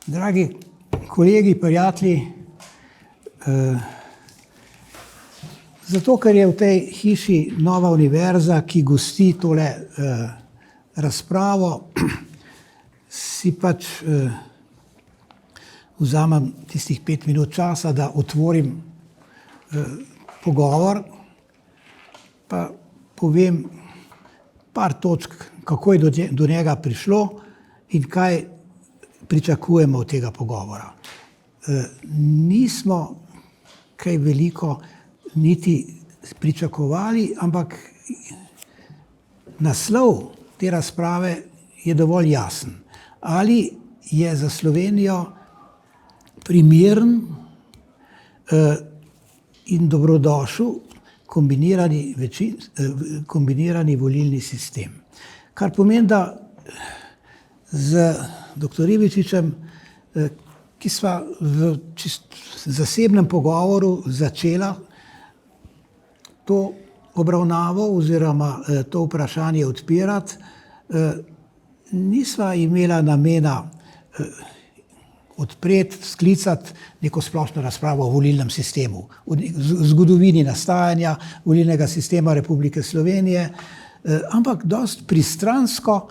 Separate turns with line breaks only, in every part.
Dragi kolegi, prijatelji, zato, ker je v tej hiši Nova univerza, ki gosti tole razpravo, si pač vzamem tistih 5 minut časa, da otvorim pogovor, pa povem par točk, kako je do njega prišlo in kaj pričakujemo od tega pogovora. Nismo kaj veliko niti pričakovali, ampak naslov te razprave je dovolj jasen. Ali je za Slovenijo primeren in dobrodošel kombinirani volilni sistem. Kar pomeni, da z dr. Ribičičem, ki sva v zasebnem pogovoru začela to obravnavo oziroma to vprašanje odpirati, nisva imela namena odpreti, sklicati neko splošno razpravo o volilnem sistemu, o zgodovini nastajanja volilnega sistema Republike Slovenije, ampak dosti pristransko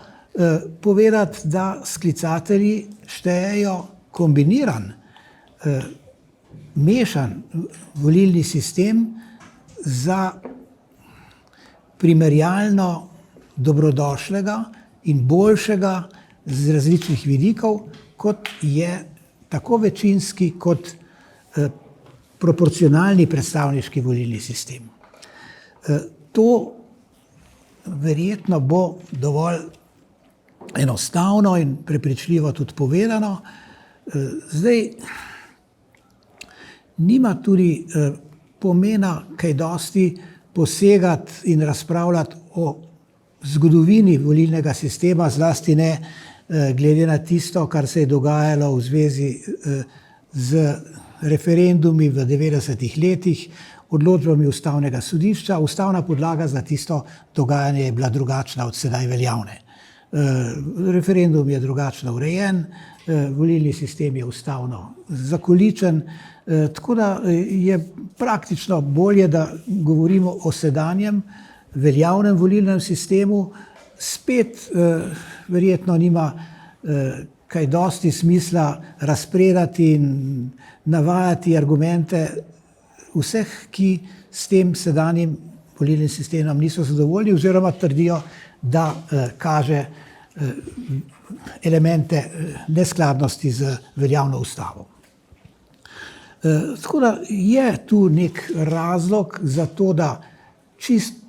povedati, da sklicatelji štejejo kombiniran, mešan volilni sistem za primerjalno dobrodošlega in boljšega z različnih vidikov, kot je tako večinski kot proporcionalni predstavniški volilni sistem. To verjetno bo dovolj enostavno in prepričljivo tudi povedano. Zdaj, nima tudi pomena kaj dosti posegati in razpravljati o zgodovini volilnega sistema, zlasti ne glede na tisto, kar se je dogajalo v zvezi z referendumi v 90. letih, odločbami Ustavnega sodišča. Ustavna podlaga za tisto dogajanje je bila drugačna od sedaj veljavne. Referendum je drugačno urejen, volilni sistem je ustavno zakoličen, tako da je praktično bolje, da govorimo o sedanjem veljavnem volilnem sistemu. Spet verjetno nima kaj dosti smisla razpredati in navajati argumente vseh, ki s tem sedanjim volilnim sistemom niso zadovoljni oziroma trdijo, da kaže elemente neskladnosti z veljavno ustavo. Tako da je tu nek razlog za to, da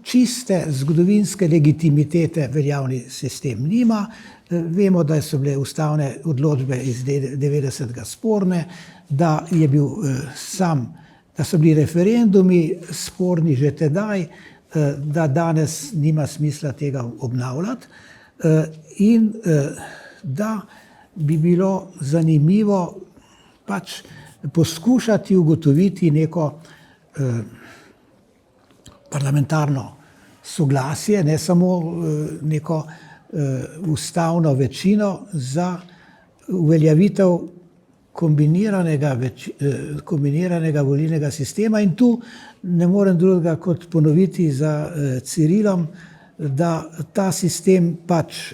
čiste zgodovinske legitimitete veljavni sistem nima. Vemo, da so bile ustavne odločbe iz 90. sporne, da so bili referendumi sporni že tedaj, da danes nima smisla tega obnavljati in da bi bilo zanimivo pač poskušati ugotoviti neko parlamentarno soglasje, ne samo neko ustavno večino za uveljavitev kombiniranega volilnega sistema. In tu ne morem drugega kot ponoviti za Cirilom, da ta sistem pač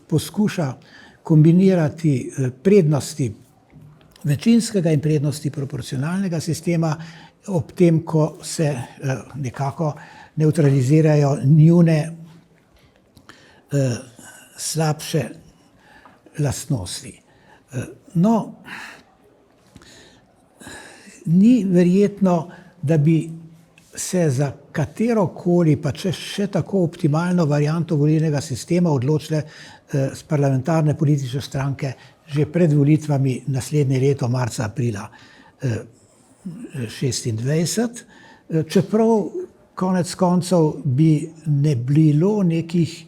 poskuša kombinirati prednosti večinskega in prednosti proporcionalnega sistema, ob tem, ko se nekako nevtralizirajo njune slabše lastnosti. No, ni verjetno, da bi se za katerokoli, pa če še tako optimalno varianto volilnega sistema odločile parlamentarne politične stranke že pred volitvami naslednje leto, marca, aprila 2026. Čeprav konec koncev bi ne bilo nekih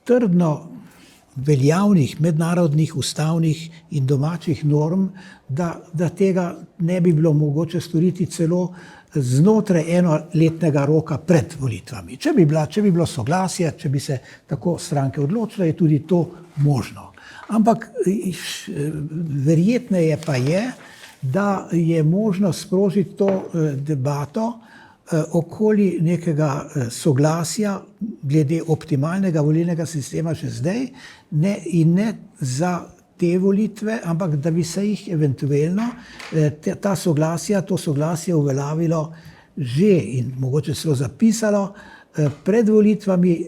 trdno veljavnih mednarodnih, ustavnih in domačih norm, da tega ne bi bilo mogoče storiti celo znotraj enoletnega roka pred volitvami. Če bi bilo soglasje, če bi se tako stranke odločile, je tudi to možno. Ampak verjetneje pa je, da je možno sprožiti to debato okoli nekega soglasja glede optimalnega volilnega sistema že zdaj, ne za te volitve, ampak da bi se jih eventualno to soglasje uveljavilo že in mogoče celo zapisalo pred volitvami,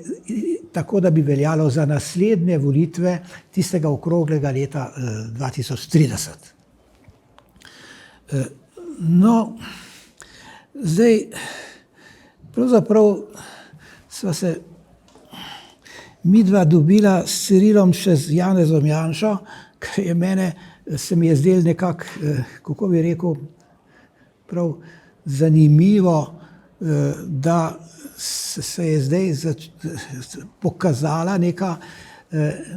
tako da bi veljalo za naslednje volitve tistega okroglega leta 2030. No, zdaj, pravzaprav sva se midva dobila s Cirilom še z Janezom Janšo, ker se mi je zdelo nekako, kako bi rekel, prav zanimivo, da se je zdaj pokazala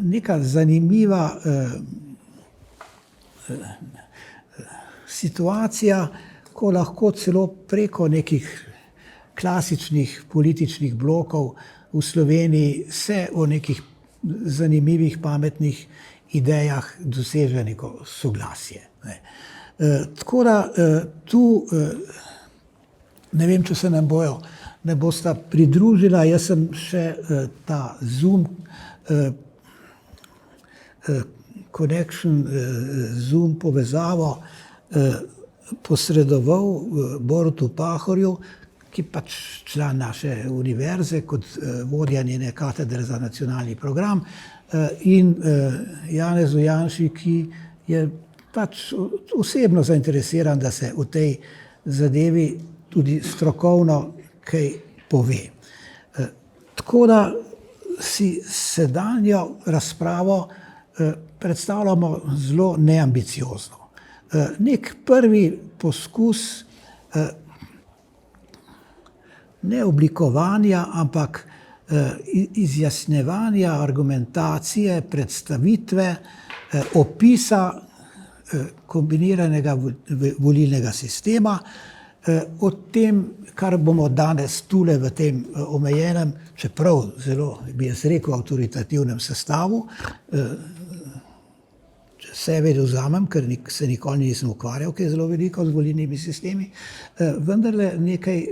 neka zanimiva situacija, ko lahko celo preko nekih klasičnih političnih blokov v Sloveniji se o nekih zanimivih, pametnih idejah doseže neko soglasje. Tako da tu ne vem, če se nam ne bosta pridružila. Jaz sem še ta Zoom connection, Zoom povezavo posredoval Borutu Pahorju, ki pač član naše univerze kot vodja njene katedre za nacionalni program, in Janezu Janši, ki je pač osebno zainteresiran, da se o tej zadevi tudi strokovno kaj pove. Tako da si sedanjo razpravo predstavljamo zelo neambiciozno. Nek prvi poskus ne oblikovanja, ampak izjasnjevanja argumentacije, predstavitve, opisa kombiniranega volilnega sistema, o tem, kar bomo danes tule v tem omejenem, čeprav zelo, bi jaz rekel, avtoritativnem sestavu, sebe dovzamem, ker se nikoli nisem ukvarjal, kaj je zelo veliko z volilnimi sistemi, vendarle nekaj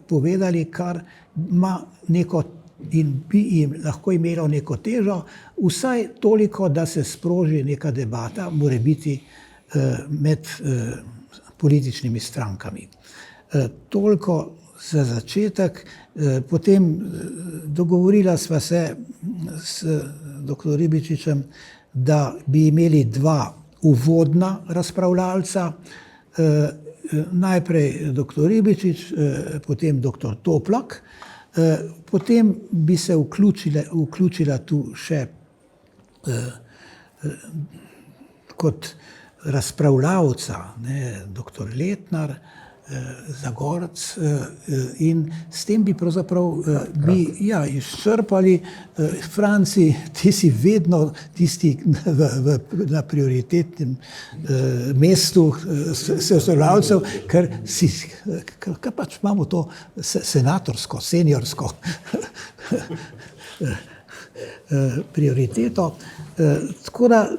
povedali, kar ima neko in bi jim lahko imelo neko težo, vsaj toliko, da se sproži neka debata, morebiti med političnimi strankami. Toliko za začetek. Potem dogovorila sva se s dr. Ribičičem, da bi imeli dva uvodna razpravljalca, najprej dr. Ribičič, potem dr. Toplak, potem bi se vključila tu še kot razpravljavca dr. Letnar, Zagorec, in s tem bi pravzaprav izčrpali. Franci, ti si vedno tisti na prioritetnem mestu sodelavcev, ker pač imamo to senatorsko, seniorsko prioriteto. Tako da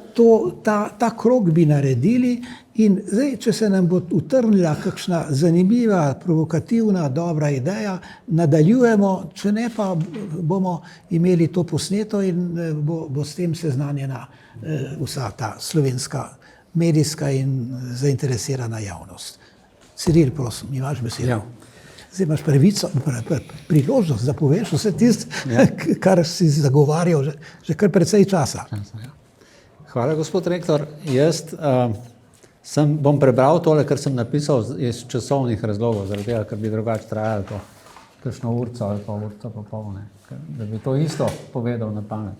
ta krog bi naredili in zdaj, če se nam bo utrnila kakšna zanimiva, provokativna, dobra ideja, nadaljujemo, če ne pa bomo imeli to posneto in bo s tem seznanjena vsa ta slovenska medijska in zainteresirana javnost. Ciril, prosim, imaš besedo. Zdaj imaš priložnost, da poveš vse tisto, kar si zagovarjal že kar precej časa.
Hvala, gospod rektor. Jaz bom prebral tole, kar sem napisal iz časovnih razlogov, zaradi tega, ker bi drugače trajalo to kakšno urco ali pa urco popolne, da bi to isto povedal na pamet.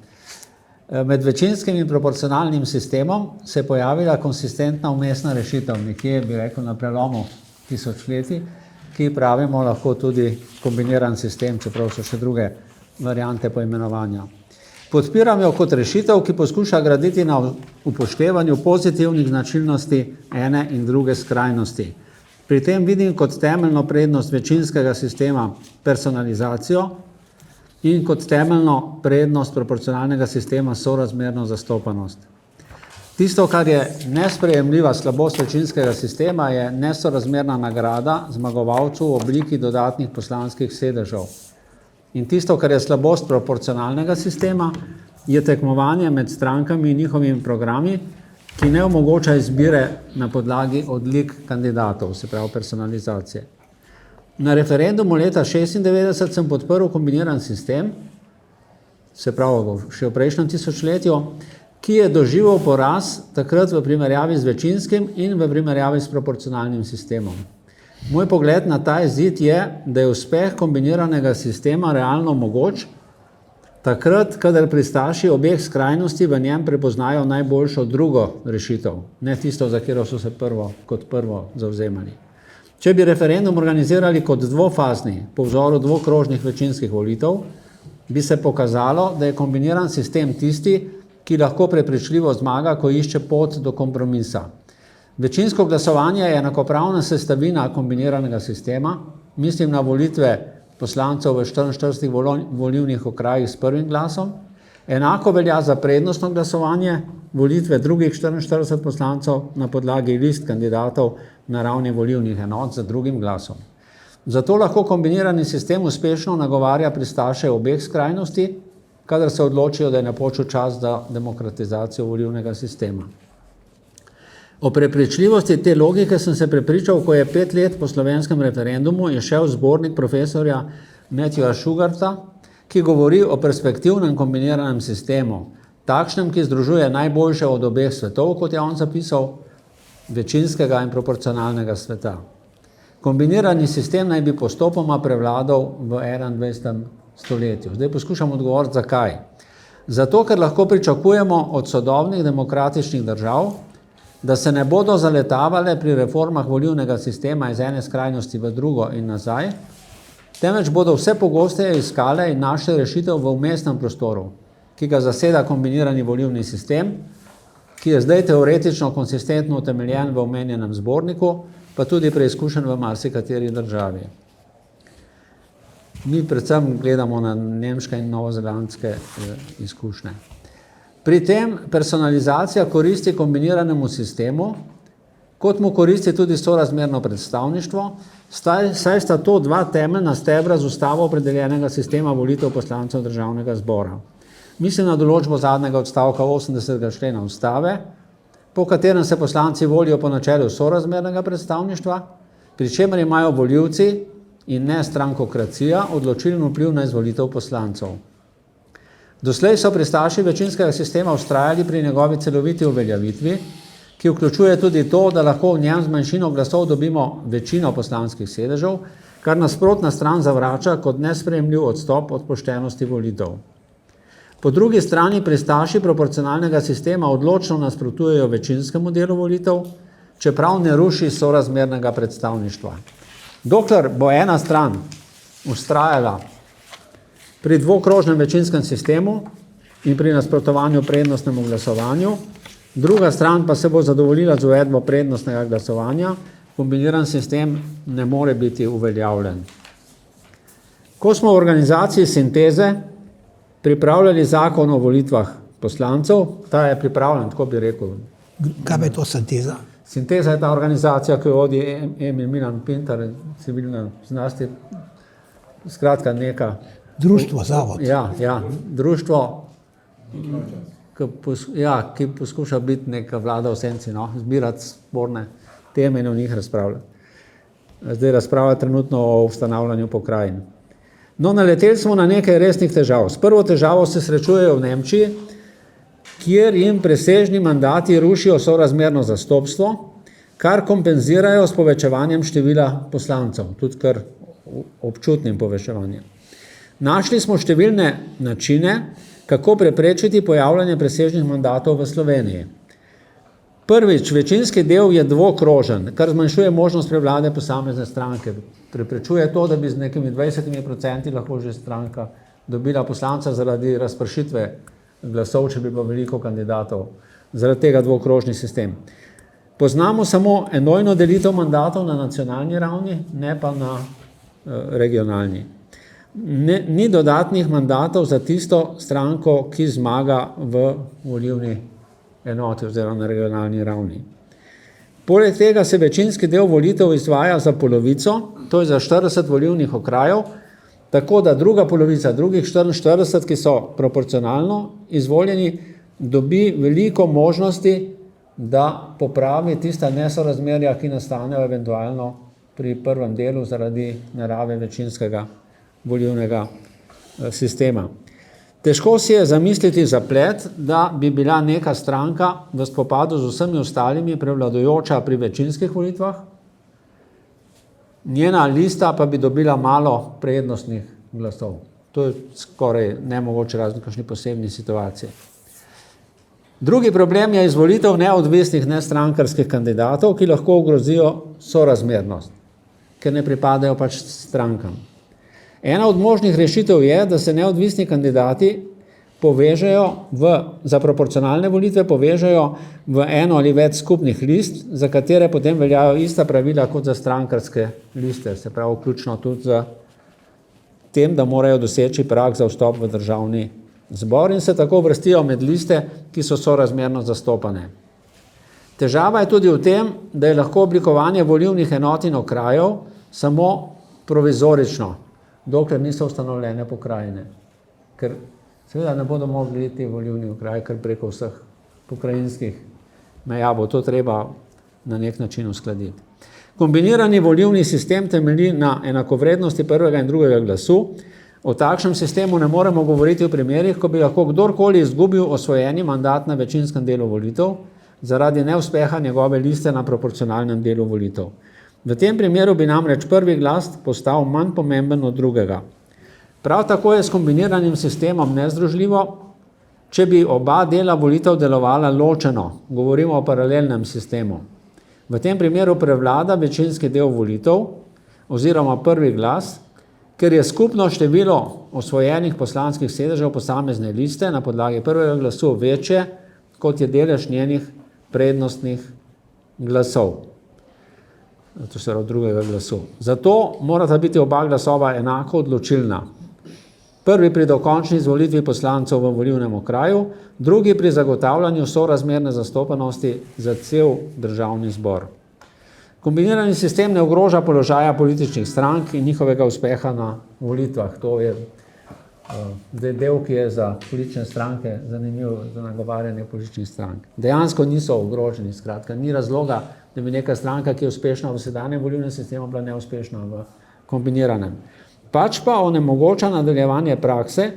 Med večinskim in proporcionalnim sistemom se je pojavila konsistentna umestna rešitev, nekje bi rekel na prelomu tisočletij, ki pravimo lahko tudi kombiniran sistem, čeprav so še druge variante poimenovanja. Podpiram jo kot rešitev, ki poskuša graditi na upoštevanju pozitivnih značilnosti ene in druge skrajnosti. Pri tem vidim kot temeljno prednost večinskega sistema personalizacijo in kot temeljno prednost proporcionalnega sistema sorazmerno zastopanost. Tisto, kar je nesprejemljiva slabost večinskega sistema, je nesorazmerna nagrada zmagovalcu v obliki dodatnih poslanskih sedežev. In tisto, kar je slabost proporcionalnega sistema, je tekmovanje med strankami in njihovimi programi, ki ne omogoča izbire na podlagi odlik kandidatov, se pravi personalizacije. Na referendumu leta 1996 sem podprl kombiniran sistem, se pravi še v prejšnjem tisočletju, ki je doživel poraz takrat v primerjavi z večinskim in v primerjavi s proporcionalnim sistemom. Moj pogled na ta izid je, da je uspeh kombiniranega sistema realno mogoč, takrat, kadar pristaši obeh skrajnosti v njem prepoznajo najboljšo drugo rešitev, ne tisto, za katero so se kot prvo zavzemali. Če bi referendum organizirali kot dvofazni, po vzoru dvokrožnih večinskih volitev, bi se pokazalo, da je kombiniran sistem tisti, ki lahko prepričljivo zmaga, ko išče pot do kompromisa. Večinsko glasovanje je enakopravna sestavina kombiniranega sistema, mislim na volitve poslancev v 44 volilnih okrajih s prvim glasom, enako velja za prednostno glasovanje, volitve drugih 44 poslancev na podlagi list kandidatov na ravni volilnih enot za drugim glasom. Zato lahko kombinirani sistem uspešno nagovarja pristaše obeh skrajnosti, kadar se odločijo, da je napočil čas za demokratizacijo volilnega sistema. O prepričljivosti te logike sem se prepričal, ko je 5 let po slovenskem referendumu je šel zbornik profesorja Matthewa Sugarta, ki govori o perspektivnem kombiniranem sistemu, takšnem, ki združuje najboljše od obeh svetov, kot je on zapisal, večinskega in proporcionalnega sveta. Kombinirani sistem naj bi postopoma prevladal v 21. stoletju. Zdaj poskušam odgovoriti, zakaj. Zato, ker lahko pričakujemo od sodobnih demokratičnih držav, da se ne bodo zaletavale pri reformah volilnega sistema iz ene skrajnosti v drugo in nazaj, temveč bodo vse pogosteje iskale in našle rešitev v vmesnem prostoru, ki ga zaseda kombinirani volilni sistem, ki je zdaj teoretično konsistentno utemeljen v omenjenem zborniku, pa tudi preizkušen v marsikateri državi. Mi predvsem gledamo na nemške in novozelandske izkušnje. Pri tem personalizacija koristi kombiniranemu sistemu, kot mu koristi tudi sorazmerno predstavništvo, saj sta to dva temeljna stebra z ustavo opredeljenega sistema volitev poslancev državnega zbora. Mislim na določbo zadnjega odstavka 80. člena ustave, po katerem se poslanci volijo po načelu sorazmernega predstavništva, pri čemer imajo volivci in ne strankokracija odločilen vpliv na izvolitev poslancev. Doslej so pristaši večinskega sistema vztrajali pri njegovi celoviti uveljavitvi, ki vključuje tudi to, da lahko v njem z manjšino glasov dobimo večino poslanskih sedežev, kar nasprotna stran zavrača kot nesprejemljiv odstop od poštenosti volitev. Po drugi strani pristaši proporcionalnega sistema odločno nasprotujejo večinskemu delu volitev, čeprav ne ruši sorazmernega predstavništva. Dokler bo ena stran vztrajala pri dvokrožnem večinskem sistemu in pri nasprotovanju prednostnemu glasovanju, druga stran pa se bo zadovoljila z uvedbo prednostnega glasovanja, kombiniran sistem ne more biti uveljavljen. Ko smo v organizaciji Sinteze pripravljali zakon o volitvah poslancev, ta je pripravljen, tako bi rekel.
Kaj je to Sinteza?
Sinteza je ta organizacija, ki jo vodi Emil Milan Pintar, civilna znasti, skratka neka.
Društvo, zavod.
Ja, društvo, ki poskuša biti neka vlada v senci, zbirati sporne teme in o njih razpravljati. Zdaj razpravlja trenutno o ustanavljanju pokrajin. No, naleteli smo na nekaj resnih težav. S prvo težavo se srečujejo v Nemčiji, kjer jim presežni mandati rušijo sorazmerno zastopstvo, kar kompenzirajo s povečevanjem števila poslancev, tudi kar občutnim povečevanjem. Našli smo številne načine, kako preprečiti pojavljanje presežnih mandatov v Sloveniji. Prvič, večinski del je dvokrožen, kar zmanjšuje možnost prevlade posamezne stranke. Preprečuje to, da bi z nekimi 20% lahko že stranka dobila poslanca zaradi razpršitve glasov, če bi bilo veliko kandidatov. Zaradi tega dvokrožni sistem. Poznamo samo enojno delitev mandatov na nacionalni ravni, ne pa na regionalni. Ni dodatnih mandatov za tisto stranko, ki zmaga v volilni enoti oziroma na regionalni ravni. Poleg tega se večinski del volitev izvaja za polovico, to je za 40 volilnih okrajev, tako da druga polovica, drugih 44, ki so proporcionalno izvoljeni, dobi veliko možnosti, da popravi tista nesorazmerja, ki nastanejo eventualno pri prvem delu zaradi narave večinskega volilnega sistema. Težko si je zamisliti zaplet, da bi bila neka stranka v spopadu z vsemi ostalimi prevladujoča pri večinskih volitvah, njena lista pa bi dobila malo prednostnih glasov. To je skoraj nemogoče razen kakšni posebni situaciji. Drugi problem je izvolitev neodvisnih nestrankarskih kandidatov, ki lahko ogrozijo sorazmernost, ker ne pripadajo pač strankam. Ena od možnih rešitev je, da se neodvisni kandidati povežejo za proporcionalne volitve povežejo v eno ali več skupnih list, za katere potem veljajo ista pravila kot za strankarske liste, se pravi vključno tudi za tem, da morajo doseči prag za vstop v državni zbor in se tako vrstijo med liste, ki so sorazmerno zastopane. Težava je tudi v tem, da je lahko oblikovanje volilnih enot in okrajev samo provizorično, dokler niso ustanovljene pokrajine. Ker seveda ne bodo mogli iti volilni okraj kar preko vseh pokrajinskih meja, bo to treba na nek način uskladiti. Kombinirani volilni sistem temelji na enakovrednosti prvega in drugega glasu. O takšnem sistemu ne moremo govoriti v primerih, ko bi lahko kdorkoli izgubil osvojeni mandat na večinskem delu volitev zaradi neuspeha njegove liste na proporcionalnem delu volitev. V tem primeru bi namreč prvi glas postal manj pomemben od drugega. Prav tako je s kombiniranim sistemom nezdružljivo, če bi oba dela volitev delovala ločeno, govorimo o paralelnem sistemu. V tem primeru prevlada večinski del volitev oziroma prvi glas, ker je skupno število osvojenih poslanskih sedežev posamezne liste na podlagi prvega glasu večje, kot je delež njenih prednostnih glasov. To se pravi drugega glasu. Zato morata biti oba glasova enako odločilna. Prvi pri dokončni izvolitvi poslancev v volilnem okraju, drugi pri zagotavljanju sorazmerne zastopanosti za cel državni zbor. Kombinirani sistem ne ogroža položaja političnih strank in njihovega uspeha na volitvah. To je del, ki je za politične stranke zanimiv za nagovarjanje političnih strank. Dejansko niso ogroženi, skratka, ni razloga, da bi neka stranka, ki je uspešna v sedanjem volilnem sistemu, bila neuspešna v kombiniranem. Pač pa onemogoča nadaljevanje prakse,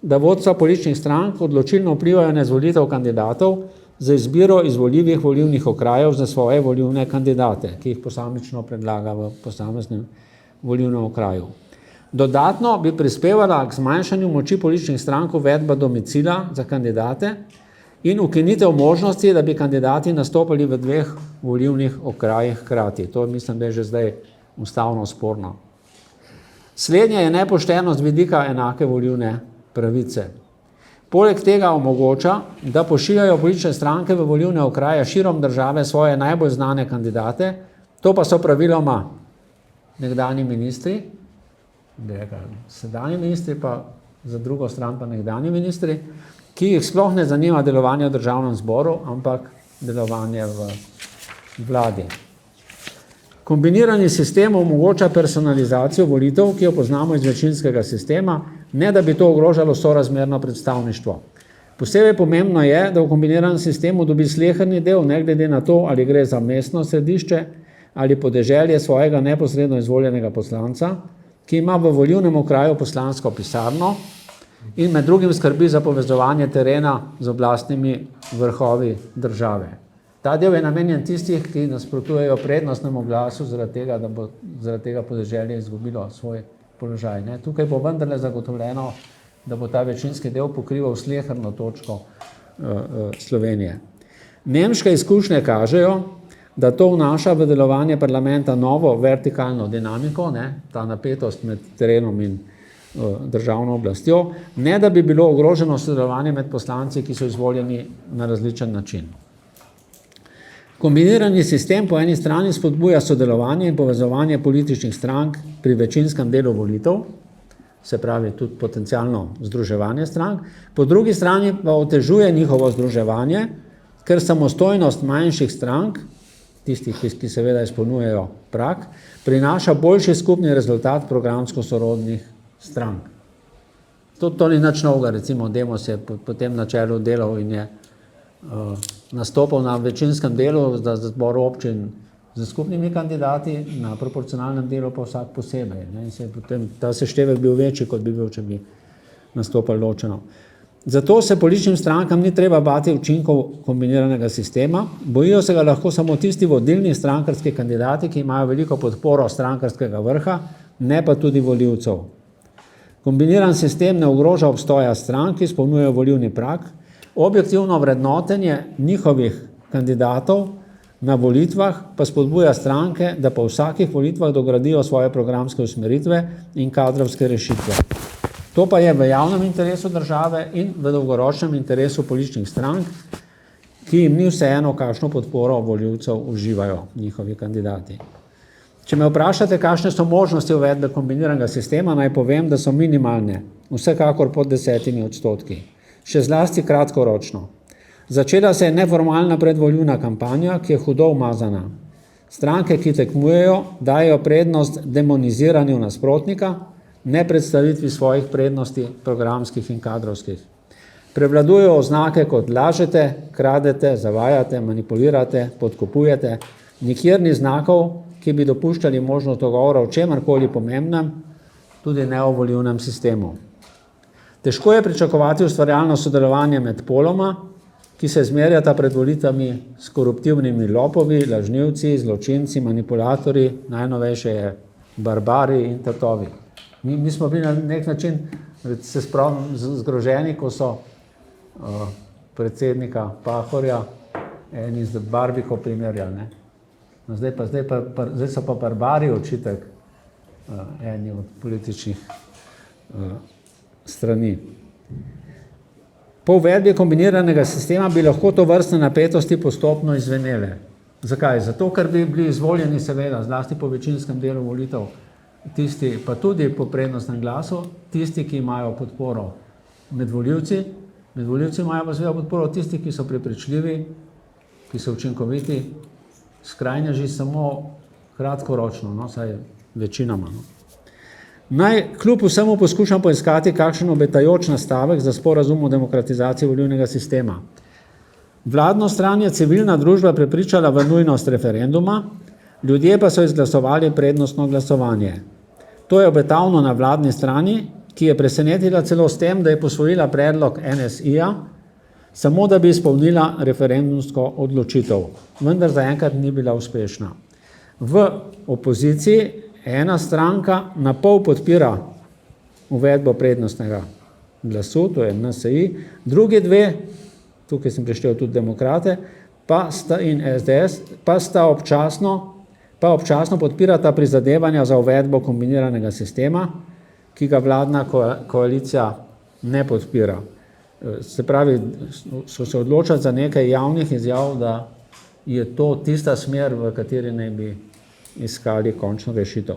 da vodstva političnih strank odločilno vplivajo na izvolitev kandidatov za izbiro izvoljivih volilnih okrajev za svoje volilne kandidate, ki jih posamično predlaga v posameznem volilnem okraju. Dodatno bi prispevala k zmanjšanju moči političnih strank uvedba domicila za kandidate in ukinitev možnosti, da bi kandidati nastopali v dveh volilnih okrajih hkrati. To mislim, da je že zdaj ustavno sporno. Slednje je nepošteno z vidika enake volilne pravice. Poleg tega omogoča, da pošiljajo politične stranke v volilne okraje širom države svoje najbolj znane kandidate, to pa so praviloma nekdanji ministri, sedanji ministri, pa za drugo stran pa nekdanji ministri, ki jih sploh ne zanima delovanje v državnem zboru, ampak delovanje v vladi. Kombinirani sistem omogoča personalizacijo volitev, ki jo poznamo iz večinskega sistema, ne da bi to ogrožalo sorazmerno predstavništvo. Posebej pomembno je, da v kombiniranem sistemu dobi sleherni del, ne glede na to, ali gre za mestno središče ali podeželje svojega neposredno izvoljenega poslanca, ki ima v volilnem okraju poslansko pisarno in med drugim skrbi za povezovanje terena z oblastnimi vrhovi države. Ta del je namenjen tistih, ki nasprotujejo prednostnemu glasu zaradi tega, da bo zaradi tega podeželje izgubilo svoj položaj. Tukaj bo vendarle zagotovljeno, da bo ta večinski del pokrival sleherno točko Slovenije. Nemške izkušnje kažejo, da to vnaša v delovanje parlamenta novo vertikalno dinamiko, ta napetost med terenom in državno oblastjo, ne da bi bilo ogroženo sodelovanje med poslanci, ki so izvoljeni na različen način. Kombinirani sistem po eni strani spodbuja sodelovanje in povezovanje političnih strank pri večinskem delu volitev, se pravi tudi potencialno združevanje strank, po drugi strani pa otežuje njihovo združevanje, ker samostojnost manjših strank, tistih, ki seveda izpolnjujejo prag, prinaša boljši skupni rezultat programsko sorodnih strank. To ni nič novega, recimo Demos je po tem načelu delal in je nastopal na večinskem delu za zbor občin z skupnimi kandidati, na proporcionalnem delu pa vsak posebej. In se je potem ta seštevek bil večji, kot bi bil, če bi nastopali ločeno. Zato se političnim strankam ni treba bati učinkov kombiniranega sistema, bojijo se ga lahko samo tisti vodilni strankarski kandidati, ki imajo veliko podporo strankarskega vrha, ne pa tudi volivcev. Kombiniran sistem ne ogroža obstoja strank, ki izpolnjujejo volilni prag, objektivno vrednotenje njihovih kandidatov na volitvah pa spodbuja stranke, da po vsakih volitvah dogradijo svoje programske usmeritve in kadrovske rešitve. To pa je v javnem interesu države in v dolgoročnem interesu političnih strank, ki jim ni vseeno, kakšno podporo volivcev uživajo njihovi kandidati. Če me vprašate, kakšne so možnosti uvedbe kombiniranega sistema, naj povem, da so minimalne, vsekakor pod 10%, še zlasti kratkoročno. Začela se je neformalna predvoljivna kampanja, ki je hudo umazana. Stranke, ki tekmujejo, dajo prednost demoniziranju nasprotnika, ne predstavitvi svojih prednosti programskih in kadrovskih. Prevladujejo oznake kot lažete, kradete, zavajate, manipulirate, podkupujete, nikjer ni znakov, ki bi dopuščali možnost dogovora o čemarkoli pomembnem, tudi ne o volilnem sistemu. Težko je pričakovati ustvarjalno sodelovanje med poloma, ki se zmerjata pred volitvami s koruptivnimi lopovi, lažnivci, zločinci, manipulatorji, najnovejše je barbari in tatovi. Mi smo bili na nek način, se spomnim, zgroženi, ko so predsednika Pahorja eni z Barbiko primerjali. Ne? No, zdaj so pa barbari očitek eni od političnih strani. Po uvedbi kombiniranega sistema bi lahko to vrstne napetosti postopno izvenele. Zakaj? Zato, ker bi bili izvoljeni seveda, zlasti po večinskem delu volitev, tisti, pa tudi po prednostnem glasu, tisti, ki imajo podporo med volivci imajo pa seveda podporo tisti, ki so prepričljivi, ki so učinkoviti, skrajneži samo kratkoročno, no, saj večinoma. No. Naj kljub vsemu poskušam poiskati kakšen obetajoč nastavek za sporazum o demokratizaciji volilnega sistema. Vladno stran je civilna družba prepričala v nujnost referenduma, ljudje pa so izglasovali prednostno glasovanje. To je obetavno na vladni strani, ki je presenetila celo s tem, da je posvojila predlog NSI-ja, samo da bi izpolnila referendumsko odločitev. Vendar zaenkrat ni bila uspešna. V opoziciji ena stranka na pol podpira uvedbo prednostnega glasu, to je NSI, drugi dve, tukaj sem preštel tudi demokrate, in SDS, pa občasno podpirata prizadevanja za uvedbo kombiniranega sistema, ki ga vladna koalicija ne podpira. Se pravi, so se odločili za nekaj javnih izjav, da je to tista smer, v kateri naj bi iskali končno rešitev.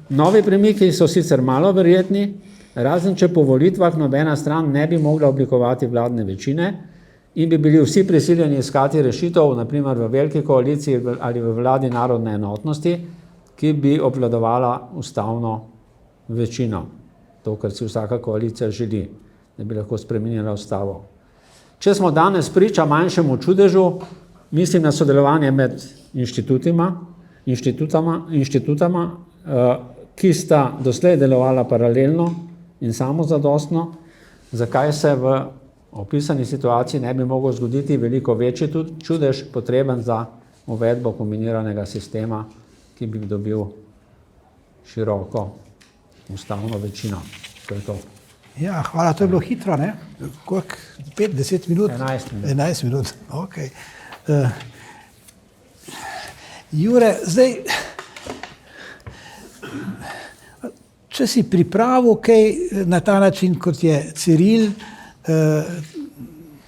Novi premiki so sicer malo verjetni, razen če po volitvah nobena stran ne bi mogla oblikovati vladne večine in bi bili vsi prisiljeni iskati rešitev, naprimer v veliki koaliciji ali v vladi narodne enotnosti, ki bi obvladovala ustavno večino. To, kar si vsaka koalicija želi, da bi lahko spremenila ustavo. Če smo danes priča manjšemu čudežu, mislim na sodelovanje med inštitutama, ki sta doslej delovala paralelno in samozadostno, zakaj se v opisani situaciji ne bi mogel zgoditi veliko večji čudež, potreben za uvedbo kombiniranega sistema, ki bi dobil široko ustavno večino. To je to.
Ja, hvala, to je bilo hitro, ne? Koliko? 5-10 minut?
11 minut.
11 minut, ok. Jure, zdaj, če si pripravil kaj na ta način, kot je Ciril,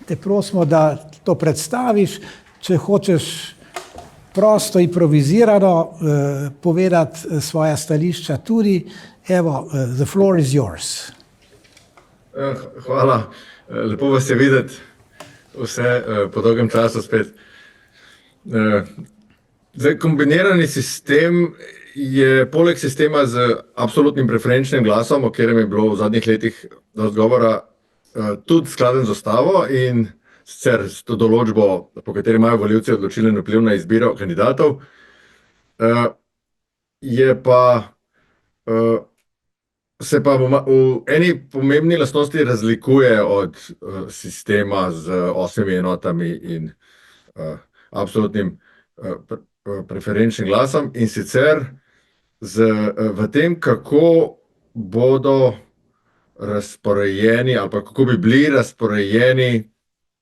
te prosimo, da to predstaviš, če hočeš prosto improvizirano povedati svoja stališča tudi. Evo, the floor is yours.
Hvala, lepo vas je videti vse po dolgem času spet. Zdaj, kombinirani sistem je poleg sistema z absolutnim preferenčnim glasom, o katerem je bilo v zadnjih letih dosti govora, tudi skladen z ustavo in sicer s to določbo, po kateri imajo volivci odločilen vpliv na izbiro kandidatov, je pa se pa v eni pomembni lastnosti razlikuje od sistema z 8 enotami in absolutnim preferenčnim glasom, in sicer v tem, kako bodo razporejeni ali pa kako bi bili razporejeni,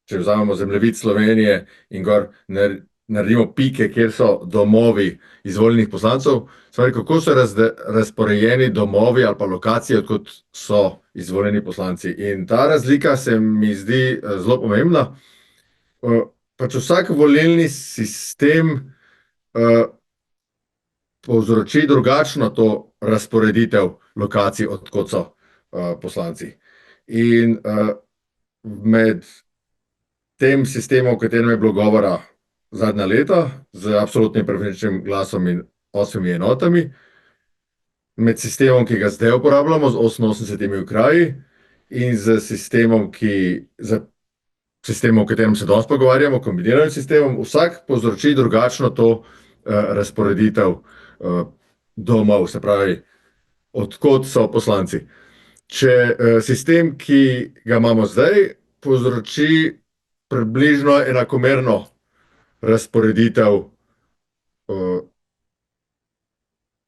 če vzamemo zemljevid Slovenije in gor naredimo pike, kjer so domovi izvoljenih poslancev, stvari, kako so razporejeni domovi ali pa lokacije, odkot so izvoljeni poslanci. In ta razlika se mi zdi zelo pomembna. Pač vsak volilni sistem povzroči drugačno to razporeditev lokacij, odkot so poslanci. In med tem sistemom, o katerem je bilo govora zadnja leta, z absolutnim preferenčnim glasom in 8 enotami, med sistemom, ki ga zdaj uporabljamo, z 88 okraji, in z sistemom, o katerem se danes pogovarjamo, kombiniranim sistemom, vsak povzroči drugačno to razporeditev domov, se pravi, odkot so poslanci. Če sistem, ki ga imamo zdaj, povzroči približno enakomerno razporeditev,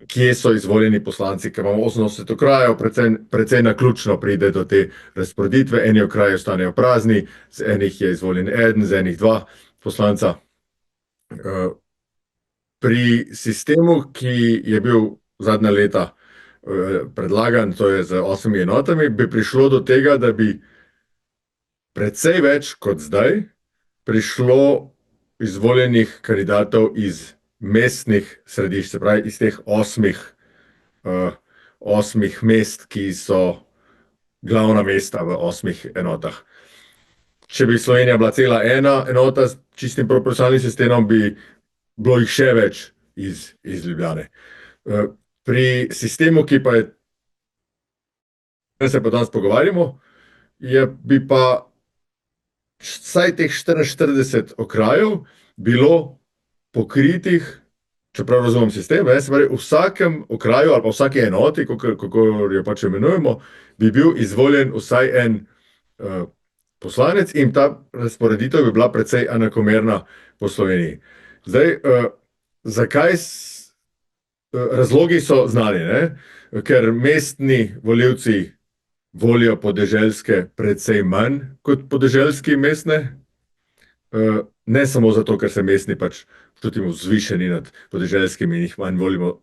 kje so izvoljeni poslanci, ker imamo 88 okrajev, precej naključno pride do te razporeditve, eni okraji ostanejo prazni, z enih je izvoljen eden, z enih 2 poslanca. Pri sistemu, ki je bil zadnja leta predlagan, to je z 8 enotami, bi prišlo do tega, da bi precej več kot zdaj prišlo izvoljenih kandidatov iz mestnih središč, se pravi iz teh 8 mest, ki so glavna mesta v 8 enotah. Če bi Slovenija bila cela ena enota s čistim proporcionalnim sistemom, bi bilo jih še več iz Ljubljane. Pri sistemu, ki pa je, se pa danes pogovarjamo, bi pa vsaj teh 44 okrajev bilo pokritih, čeprav razumem sistem, se pravi, v vsakem okraju ali pa vsaki enoti, kakor jo pač imenujemo, bi bil izvoljen vsaj en poslanec in ta razporeditev bi bila precej enakomerna po Sloveniji. Zdaj, zakaj? Razlogi so znani, ker mestni volivci volijo podeželske precej manj kot podeželski mestne. Ne samo zato, ker se mestni pač čutimo vzvišeni nad podeželskimi in jih manj volimo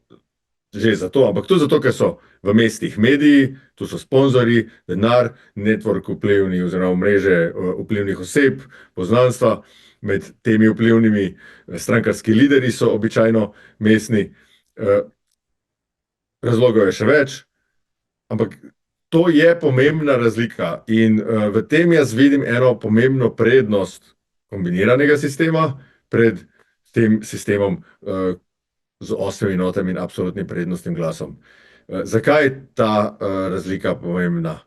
že zato, ampak tudi zato, ker so v mestih mediji, tu so sponzorji, denar, network vplivni oziroma mreže vplivnih oseb, poznanstva. Med temi vplivnimi strankarski lideri so običajno mestni. Razlogov je še več, ampak to je pomembna razlika in v tem jaz vidim eno pomembno prednost kombiniranega sistema pred tem sistemom z 8 enotami in absolutnim prednostnim glasom. Zakaj je ta razlika pomembna?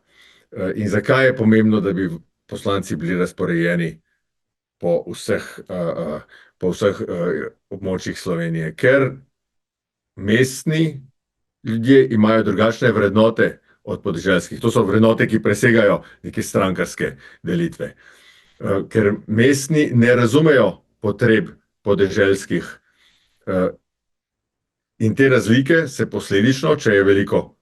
In zakaj je pomembno, da bi poslanci bili razporejeni po vseh območjih Slovenije? Ker mestni ljudje imajo drugačne vrednote od podeželskih. To so vrednote, ki presegajo neke strankarske delitve. Ker mestni ne razumejo potreb podeželskih. In te razlike se posledično, če je veliko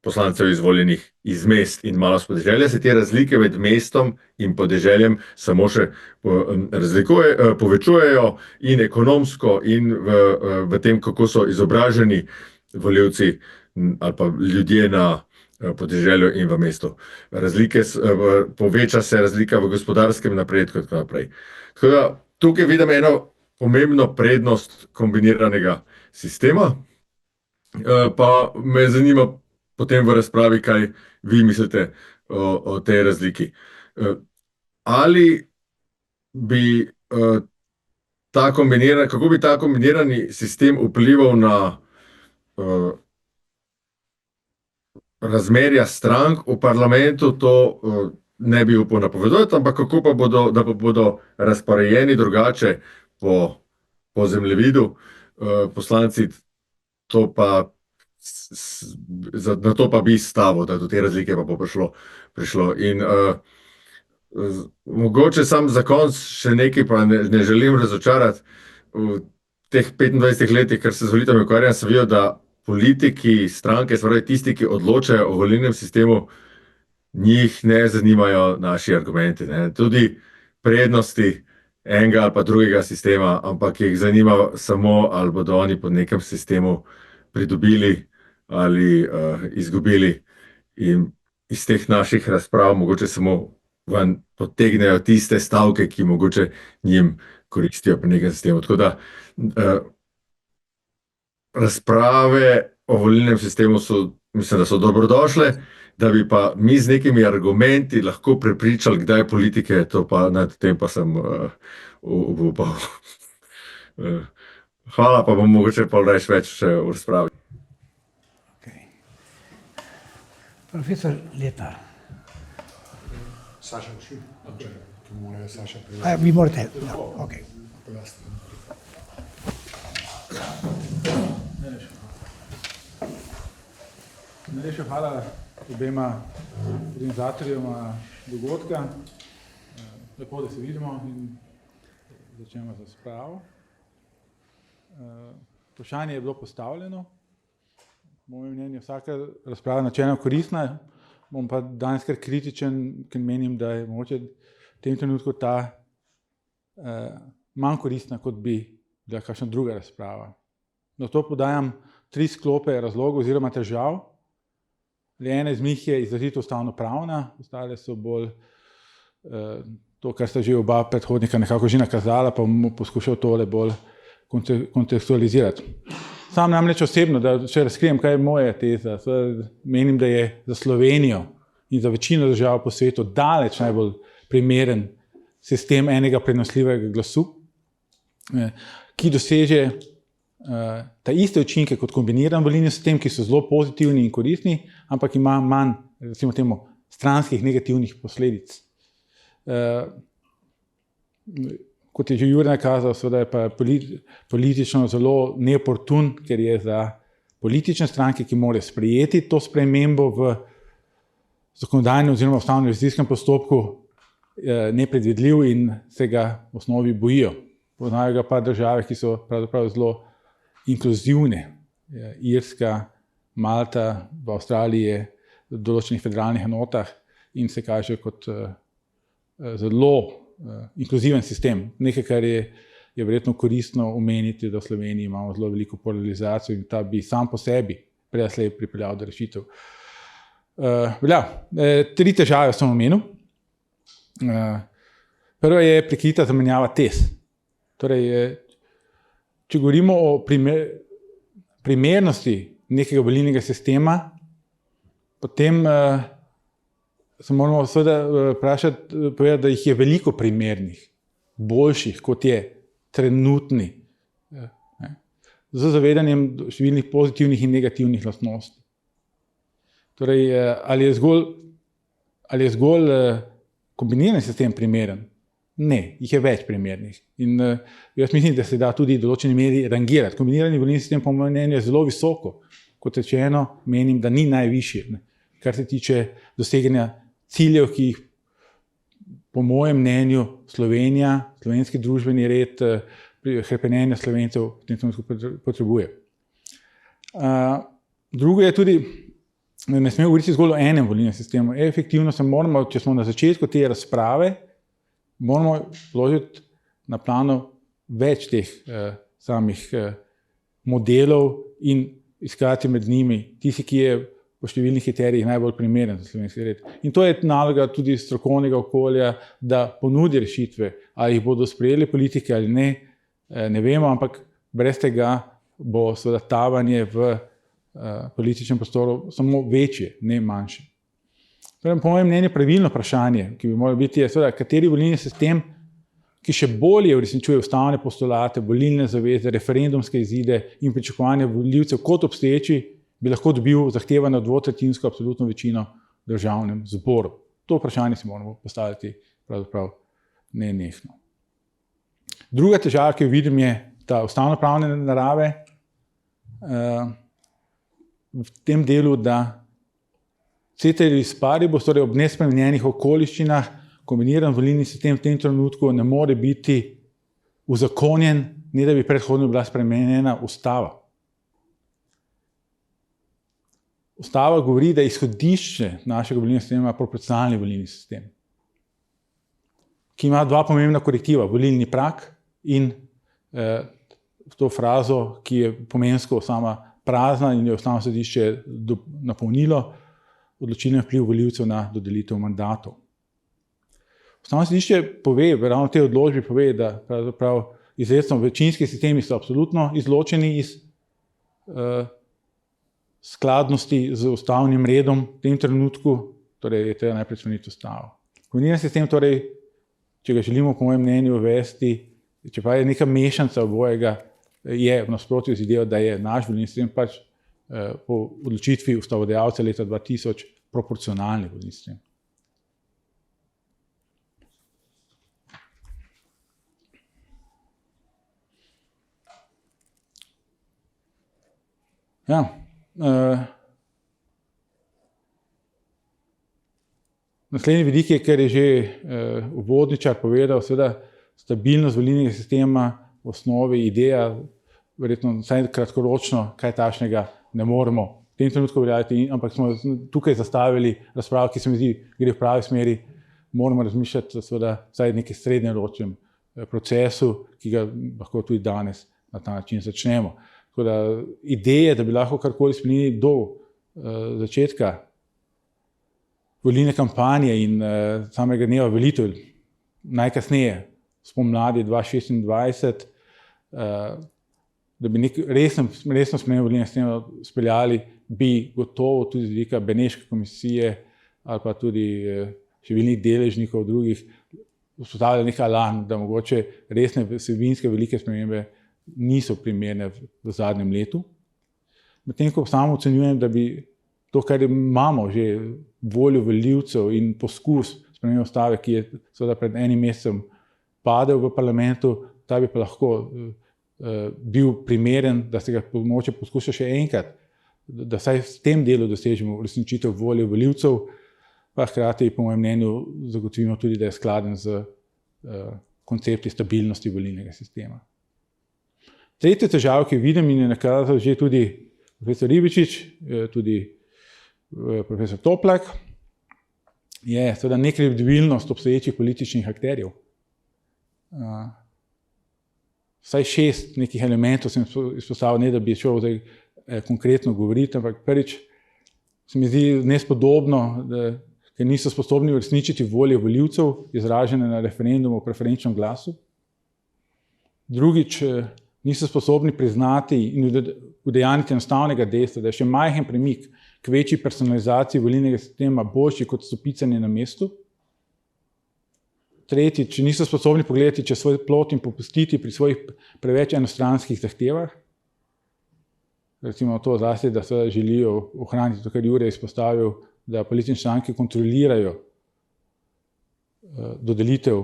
poslancev izvoljenih iz mest in malo s podeželja, se te razlike med mestom in podeželjem samo še povečujejo in ekonomsko in v tem, kako so izobraženi volivci ali pa ljudje na podeželju in v mestu. Poveča se razlika v gospodarskem napredku in tako naprej. Tako da tukaj vidim eno pomembno prednost kombiniranega sistema, pa me zanima potem v razpravi, kaj vi mislite o tej razliki. Ali bi kako bi ta kombinirani sistem vplival na razmerja strank v parlamentu, to ne bi upal napovedati, ampak kako pa bodo razporejeni drugače po zemljevidu poslanci, to pa na to pa bi stavil, da do te razlike pa bo prišlo. In mogoče sam za konec še nekaj, pa ne želim razočarati. V teh 25 letih, kar se z volitvami ukvarjam, sem videl, da politiki, stranke, se pravi tisti, ki odločajo o volilnem sistemu, njih ne zanimajo naši argumenti, ne. Tudi prednosti enega ali pa drugega sistema, ampak jih zanima samo, ali bodo oni po nekem sistemu pridobili ali izgubili. In iz teh naših razprav mogoče samo ven potegnejo tiste stavke, ki mogoče njim koristijo pri nekem sistemu. Tako da razprave o volilnem sistemu mislim, da so dobrodošle, da bi pa mi z nekimi argumenti lahko prepričali, kdaj politike, to pa nad tem pa sem upal. Hvala, pa bom mogoče pa več v razpravi.
Okay. Profesor Letnar.
Saša uči, če mora Saša
Vi morate, ja, okay.
Najlepša hvala obema organizatorjema dogodka. Lepo, da se vidimo in začnemo z razpravo. Vprašanje je bilo postavljeno. Po mojem mnenju vsaka razprava načelno koristna. Bom pa danes kar kritičen, ker menim, da je mogoče v tem trenutku ta manj koristna, kot bi bila kakšna druga razprava. Na to podajam 3 sklope razlogov oziroma težav. Ena iz njih je izrazito ustavnopravna, ostale so bolj to, kar sta že oba predhodnika nekako že nakazala, pa bom poskušal tole bolj kontekstualizirati. Sam namreč osebno, da še razkrijem, kaj je moja teza, menim, da je za Slovenijo in za večino držav po svetu daleč najbolj primeren sistem enega prenosljivega glasu, ki doseže ta iste učinke kot kombiniran volilni sistem, ki so zelo pozitivni in koristni, ampak ima manj, recimo temu, stranskih negativnih posledic. Kot je že Jure nakazal, seveda je pa politično zelo neoportun, ker je za politične stranke, ki morajo sprejeti to spremembo v zakonodajnem oziroma ustavno-revizijskem postopku, nepredvidljiv in se ga v osnovi bojijo. Poznajo ga pa države, ki so pravzaprav zelo inkluzivne. Irska, Malta, v Avstraliji, v določenih federalnih enotah in se kaže kot zelo inkluziven sistem. Nekaj, kar je verjetno koristno omeniti, da v Sloveniji imamo zelo veliko polarizacijo in ta bi sam po sebi prej ali slej pripeljal do rešitev. 3 težave sem omenil. Prva je prekrita zamenjava tez. Torej, če govorimo o primernosti nekega volilnega sistema, potem se moramo seveda povedati, da jih je veliko primernih, boljših, kot je trenutni, z zavedanjem številnih pozitivnih in negativnih lastnosti. Torej, ali je zgolj kombiniran sistem primeren? Ne, jih je več primernih. In jaz mislim, da se da tudi v določeni meri rangirati. Kombinirani volilni sistem po mojem mnenju je zelo visoko. Kot rečeno, menim, da ni najvišji, kar se tiče doseganja ciljev, ki jih po mojem mnenju Slovenija, slovenski družbeni red, hrepenenja Slovencev v tem trenutku potrebuje. Drugo je tudi, ne smemo govoriti zgolj o enem volilnem sistemu. Efektivno se moramo, če smo na začetku te razprave, moramo vložiti na plano več teh samih modelov in iskati med njimi tisti, ki je po številnih kriterijih najbolj primeren za slovenski red. In to je naloga tudi strokovnega okolja, da ponudi rešitve, ali jih bodo sprejeli politike ali ne, ne vemo, ampak brez tega bo seveda tavanje v političnem prostoru samo večje, ne manjše. Po mojem mnenju pravilno vprašanje, ki bi moralo biti, je seveda, kateri volilni sistem, ki še bolje uresničuje ustavne postulate, volilne zaveze, referendumske izide in pričakovanja volivcev kot obstoječi, bi lahko dobil zahtevano dvotretjinsko absolutno večino v državnem zboru. To vprašanje si moramo postaviti pravzaprav nenehno. Druga težava, ki jo vidim, je ta ustavnopravne narave, v tem delu, da ceteris paribus, torej ob nespremenjenih okoliščinah, kombiniran volilni sistem v tem trenutku ne more biti uzakonjen, ne da bi predhodno bila spremenjena ustava. Ustava govori, da je izhodišče našega volilnega sistema proporcionalni volilni sistem, ki ima dva pomembna korektiva, volilni prag in to frazo, ki je pomensko sama prazna in je ustavno sodišče napolnilo, odločilen vpliv volivcev na dodelitev mandatov. Ustavno sodišče pove, ravno te odločbi pove, da pravzaprav izrecno večinski sistemi so absolutno izločeni iz skladnosti z ustavnim redom v tem trenutku, torej je treba najprej spremeniti ustavo. Kombiniran sistem, torej, če ga želimo po mojem mnenju uvesti, čeprav je neka mešanca obojega, je v nasprotju z idejo, da je naš volilni sistem pač po odločitvi ustavodajalca leta 2000 proporcionalni volilni sistem. Ja, naslednji vidik je, ker je že uvodničar povedal, seveda stabilnost volilnega sistema v osnovi ideja, verjetno vsaj kratkoročno, kaj takšnega ne moremo v tem trenutku uveljaviti, ampak smo tukaj zastavili razpravo, ki se mi zdi, gre v pravi smeri, moramo razmišljati seveda vsaj nekaj srednjeročnem procesu, ki ga lahko tudi danes na ta način začnemo. Tako da ideje, da bi lahko karkoli spremenili do začetka volilne kampanje in samega dneva volitev, najkasneje spomladi 2026, da bi resno spremenjeno volilne sisteme speljali, bi gotovo tudi z vidika Beneške komisije ali pa tudi številnih deležnikov drugih vzpostavljali nek alarm, da mogoče resne vsebinske velike spremembe niso primerne v zadnjem letu. Medtem ko samo ocenjujem, da bi to, kar imamo že voljo volivcev in poskus spremenjene ustave, ki je seveda pred enim mesecem padel v parlamentu, ta bi pa lahko bil primeren, da se ga mogoče poskuša še enkrat, da vsaj v tem delu dosežemo uresničitev volje volivcev, pa hkrati po mojem mnenju zagotovimo tudi, da je skladen z koncepti stabilnosti volilnega sistema. Tretja težava, ki jo vidim in je nakazal že tudi profesor Ribičič, tudi profesor Toplak, je seveda nekredibilnost obstoječih političnih akterjev. Vsaj 6 nekih elementov sem izpostavil, ne da bi šel zdaj konkretno govoriti, ampak prvič se mi zdi nespodobno, ker niso sposobni uresničiti volje volivcev, izražene na referendumu o preferenčnem glasu. Drugič, niso sposobni priznati in udejanjiti enostavnega dejstva, da je še majhen premik k večji personalizaciji volilnega sistema boljši kot stopicanje na mestu. Tretjič, niso sposobni pogledati čez svoj plot in popustiti pri svojih preveč enostranskih zahtevah. Recimo to zlasti, da se želijo ohraniti to, kar Jure izpostavil, da politične stranke kontrolirajo dodelitev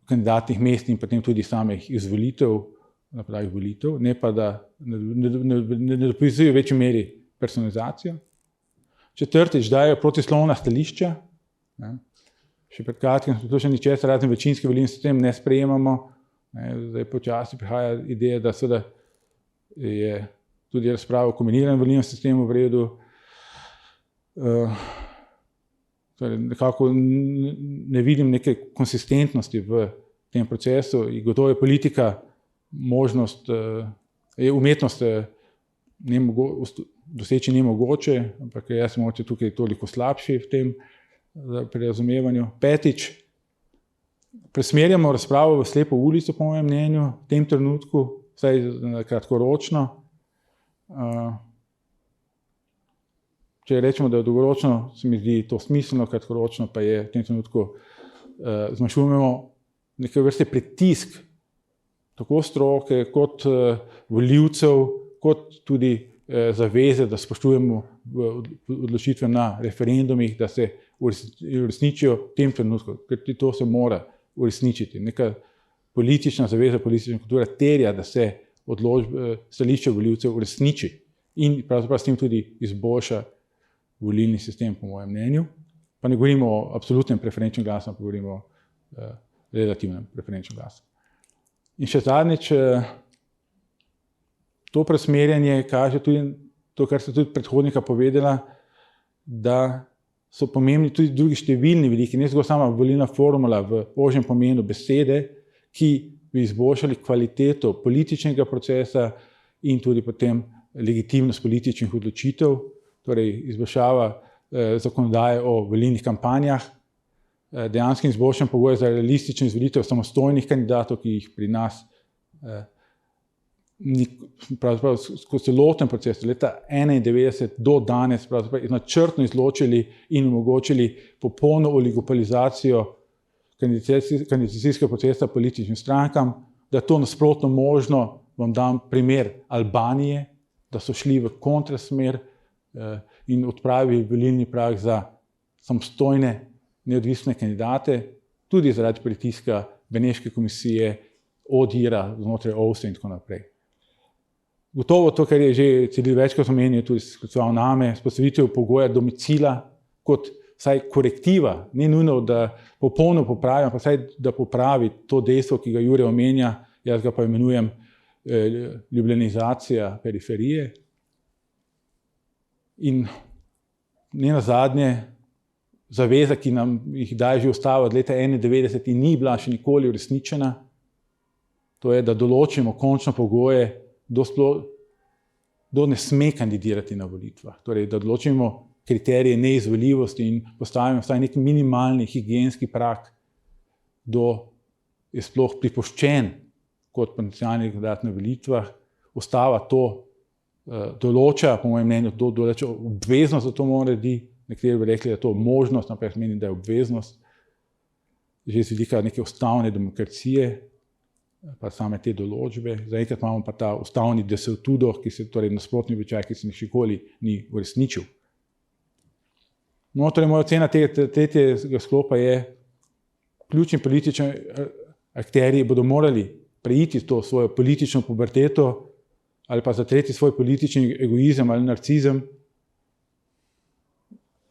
kandidatnih mest in potem tudi samih izvolitev, na podlagi volitev, ne pa da ne dopisujejo v večji meri personalizacijo. Četrtič, dajo protislovna stališča. Še pred kratkim smo še ničesar razen večinski volilni sistem ne sprejemamo. Zdaj počasi prihaja ideja, da seveda je tudi razprava o kombiniranem volilnem sistemu v redu. Nekako ne vidim neke konsistentnosti v tem procesu in gotovo je politika možnost, umetnost doseči ni mogoče, ampak jaz sem mogoče tukaj toliko slabši v tem pri razumevanju. 5. Presmerjamo razpravo v slepo ulico, po mojem mnenju, v tem trenutku, vsaj kratkoročno. Če rečemo, da je dolgoročno, se mi zdi to smiselno, kratkoročno pa je v tem trenutku zmanjšujemo neke vrste pritisk tako stroke kot volivcev, kot tudi zaveze, da spoštujemo odločitve na referendumih, da se uresničijo v tem trenutku, ker to se mora uresničiti. Neka politična zaveza, politična kultura terja, da se stališče volivcev uresniči in pravzaprav s tem tudi izboljša volilni sistem, po mojem mnenju. Pa ne govorimo o absolutnem preferenčnem glasu, pa govorimo o relativnem preferenčnem glasu. In še zadnjič, to presmerjanje kaže tudi to, kar ste tudi predhodnika povedala, da so pomembni tudi drugi številni vidiki, ne zgolj sama volilna formula v ožjem pomenu besede, ki bi izboljšali kvaliteto političnega procesa in tudi potem legitimnost političnih odločitev, torej izboljšava zakonodaje o volilnih kampanjah, dejansko izboljšan pogoj za realistično izvolitev samostojnih kandidatov, ki jih pri nas pravzaprav skozi celoten proces leta 1991 do danes pravzaprav načrtno izločili in omogočili popolno oligopolizacijo kandidacijskega procesa političnim strankam, da je to nasprotno možno. Vam dam primer Albanije, da so šli v kontrasmer in odpravili volilni prag za samostojne, neodvisne kandidate, tudi zaradi pritiska Beneške komisije, ODIHR-a, znotraj OVSE in tako naprej. Gotovo to, kar je že Ciril večkrat omenil, tudi skliceval name, vzpostavitev pogoja domicila kot vsaj korektiva, ni nujno, da popolno popravi, ampak vsaj da popravi to dejstvo, ki ga Jure omenja, jaz ga pa imenujem ljubljanizacija periferije. In ne nazadnje, zaveza, ki nam jih daje že ustava od leta 1991 in ni bila še nikoli uresničena, to je, da določimo končno pogoje, kdo ne sme kandidirati na volitvah. Torej, da določimo kriterije neizvoljivosti in postavimo vsaj nek minimalni higienski prag, kdo je sploh pripuščen kot potencialni kandidat na volitvah. Ustava to določa, po mojem mnenju, določa obveznost, da to mora narediti. Nekateri bi rekli, da je to možnost, ampak jaz menim, da je obveznost. Že z vidika neke ustavne demokracije, pa same te določbe. Zaenkrat imamo pa ta ustavni desetudo, ki se torej nasprotni običaj, ki se nikoli ni uresničil. No, torej moja ocena tretjega sklopa je, ključni politični akterji bodo morali preiti to svojo politično puberteto ali pa zatreti svoj politični egoizem ali narcizem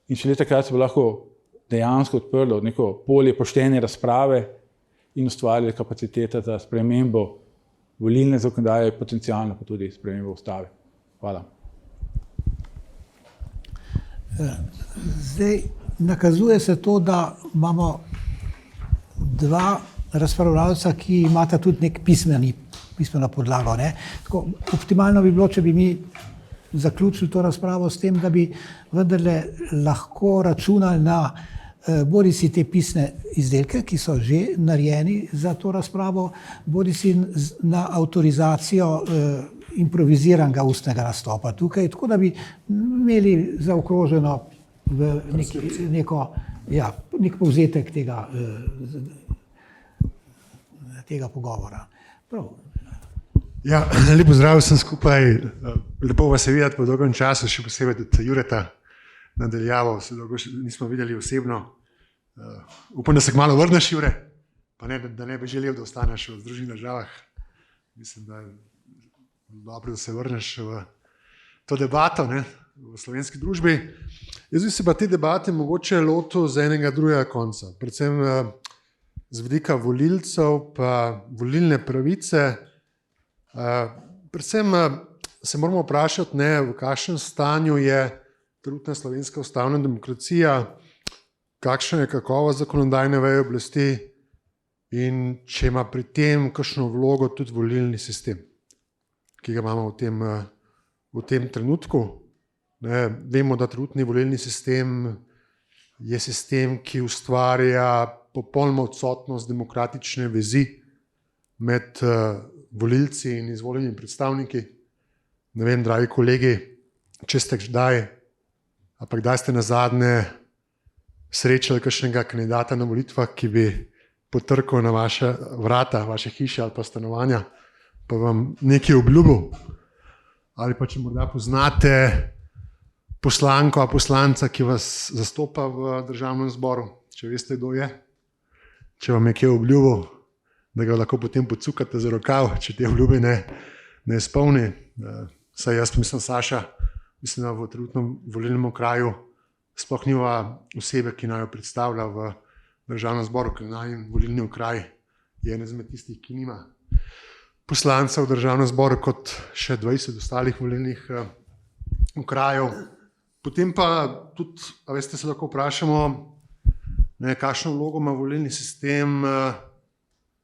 in šele takrat se bo lahko dejansko odprlo neko polje poštene razprave in ustvarili kapacitete za spremembo volilne zakonodaje, potencialno pa tudi spremembo ustave. Hvala.
Zdaj, nakazuje se to, da imamo dva razpravljalca, ki imata tudi nek pismeno podlago. Ne? Tako, optimalno bi bilo, če bi mi zaključili to razpravo s tem, da bi vendarle lahko računali na bodisi te pisne izdelke, ki so že narejeni za to razpravo, bodisi na avtorizacijo improviziranega ustnega nastopa tukaj, tako da bi imeli zaokroženo v nek povzetek tega pogovora. Prav.
Ja, lepo zdrav vsem skupaj. Lepo vas je videti po dolgem času, še posebej tudi Jureta nadaljavo, se dolgo nismo videli osebno. Upam, da se kmalu vrneš, Jure, pa ne, da ne bi želel, da ostaneš v Združenih državah. Mislim, da je dobro, da se vrneš v to debato, ne, v slovenski družbi. Jaz bi se pa te debate mogoče lotil z enega drugega konca, predvsem z vidika volilcev pa volilne pravice. Predvsem se moramo vprašati, ne, v kakšnem stanju je trenutna slovenska ustavna demokracija, kakšna je kakovost zakonodajne veje oblasti in če ima pri tem kakšno vlogo tudi volilni sistem, ki ga imamo v tem trenutku. Ne, vemo, da trenutni volilni sistem je sistem, ki ustvarja popolnoma odsotnost demokratične vezi med volilci in izvoljenimi predstavniki. Ne vem, dragi kolegi, če ste kdaj ste nazadnje srečali kakšnega kandidata na volitvah, ki bi potrkal na vaše vrata, vaše hiše ali pa stanovanja, pa vam nekaj obljubil. Ali pa če morda poznate poslanko ali poslanca, ki vas zastopa v državnem zboru, če veste, kdo je, če vam je kaj obljubil, da ga lahko potem pocukate za rokav, če te obljube ne izpolni. Saj jaz mislim, Saša, mislim, da v trenutnem volilnem okraju sploh nima osebe, ki naj jo predstavlja v državnem zboru, ker najin volilni okraj je eden izmed tistih, ki nima poslanca v državnem zboru, kot še 20 ostalih volilnih okrajev. Potem pa tudi, se lahko vprašamo, kakšno vlogo ima volilni sistem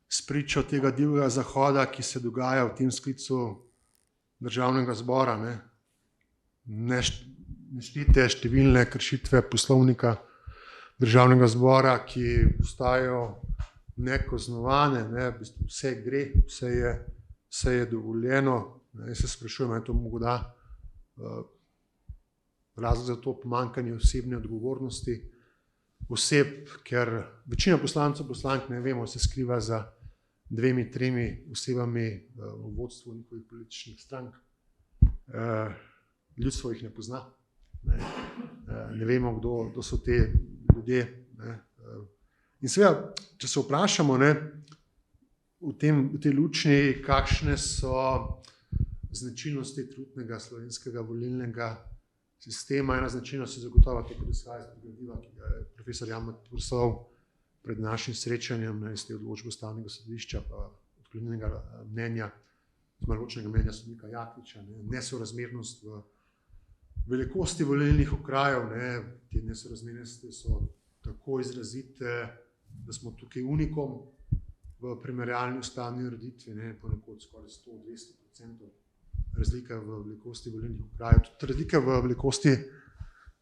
spričo tega divjega zahoda, ki se dogaja v tem sklicu državnega zbora. Neštete številne kršitve poslovnika državnega zbora, ki ostajajo nekaznovane, vse gre, vse je dovoljeno. Jaz se sprašujem, ali je to morda razlog za to pomanjkanje osebne odgovornosti oseb, ker večina poslancev, poslank, ne vemo, se skriva za 2-3 osebami v vodstvu njihovih političnih strank. Ljudstvo jih ne pozna. Ne vemo, kdo so te ljudje. In seveda, če se vprašamo v tej lučni, kakšne so značilnosti trenutnega slovenskega volilnega sistema. Ena značilnost je zagotovo to, kar izhaja iz gradiva, ki ga je profesor Jamret poslal pred našim srečanjem, iz te odločbe Ustavnega sodišča, pa odklonilnega mnenja, zmaročnega mnenja sodnika Jakliča, nesorazmernost v velikosti volilnih okrajev. Te nesorazmernosti so tako izrazite, da smo tukaj unikom v primerjalni ustavni ureditvi, ponekod skoraj 100-200% razlika v velikosti volilnih okrajev, tudi razlika v velikosti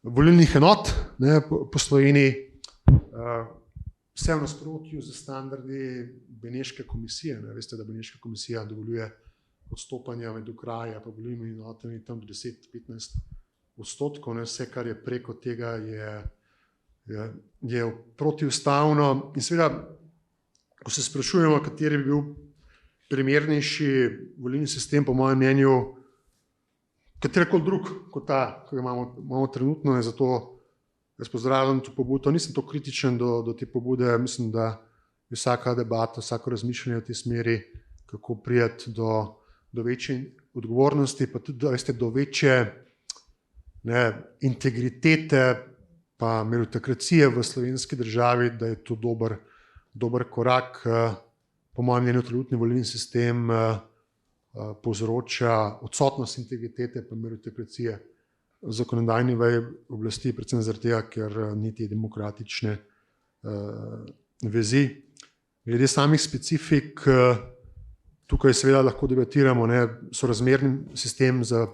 volilnih enot po Sloveniji. Vse v nasprotju z standardi Beneške komisije. Veste, da Beneška komisija dovoljuje odstopanja med okraji pa volilnimi enotami tam do 10-15%. Vse, kar je preko tega, je protiustavno. In seveda, ko se sprašujemo, kateri bi bil primernejši volilni sistem, po mojem mnenju, katerikoli drug kot ta, ki ga imamo trenutno, je zato jaz pozdravljam to pobudo. Nisem to kritičen do te pobude. Mislim, da je vsaka debata, vsako razmišljanje v tej smeri, kako priti do večje odgovornosti, pa tudi do večje integritete pa meritokracije v slovenski državi, da je to dober korak. Po mojem mnenju trenutni volilni sistem povzroča odsotnost integritete pa meritokracije v zakonodajni veji oblasti, predvsem zaradi tega, ker ni te demokratične vezi. Glede samih specifik, tukaj seveda lahko debatiramo, sorazmerni sistem za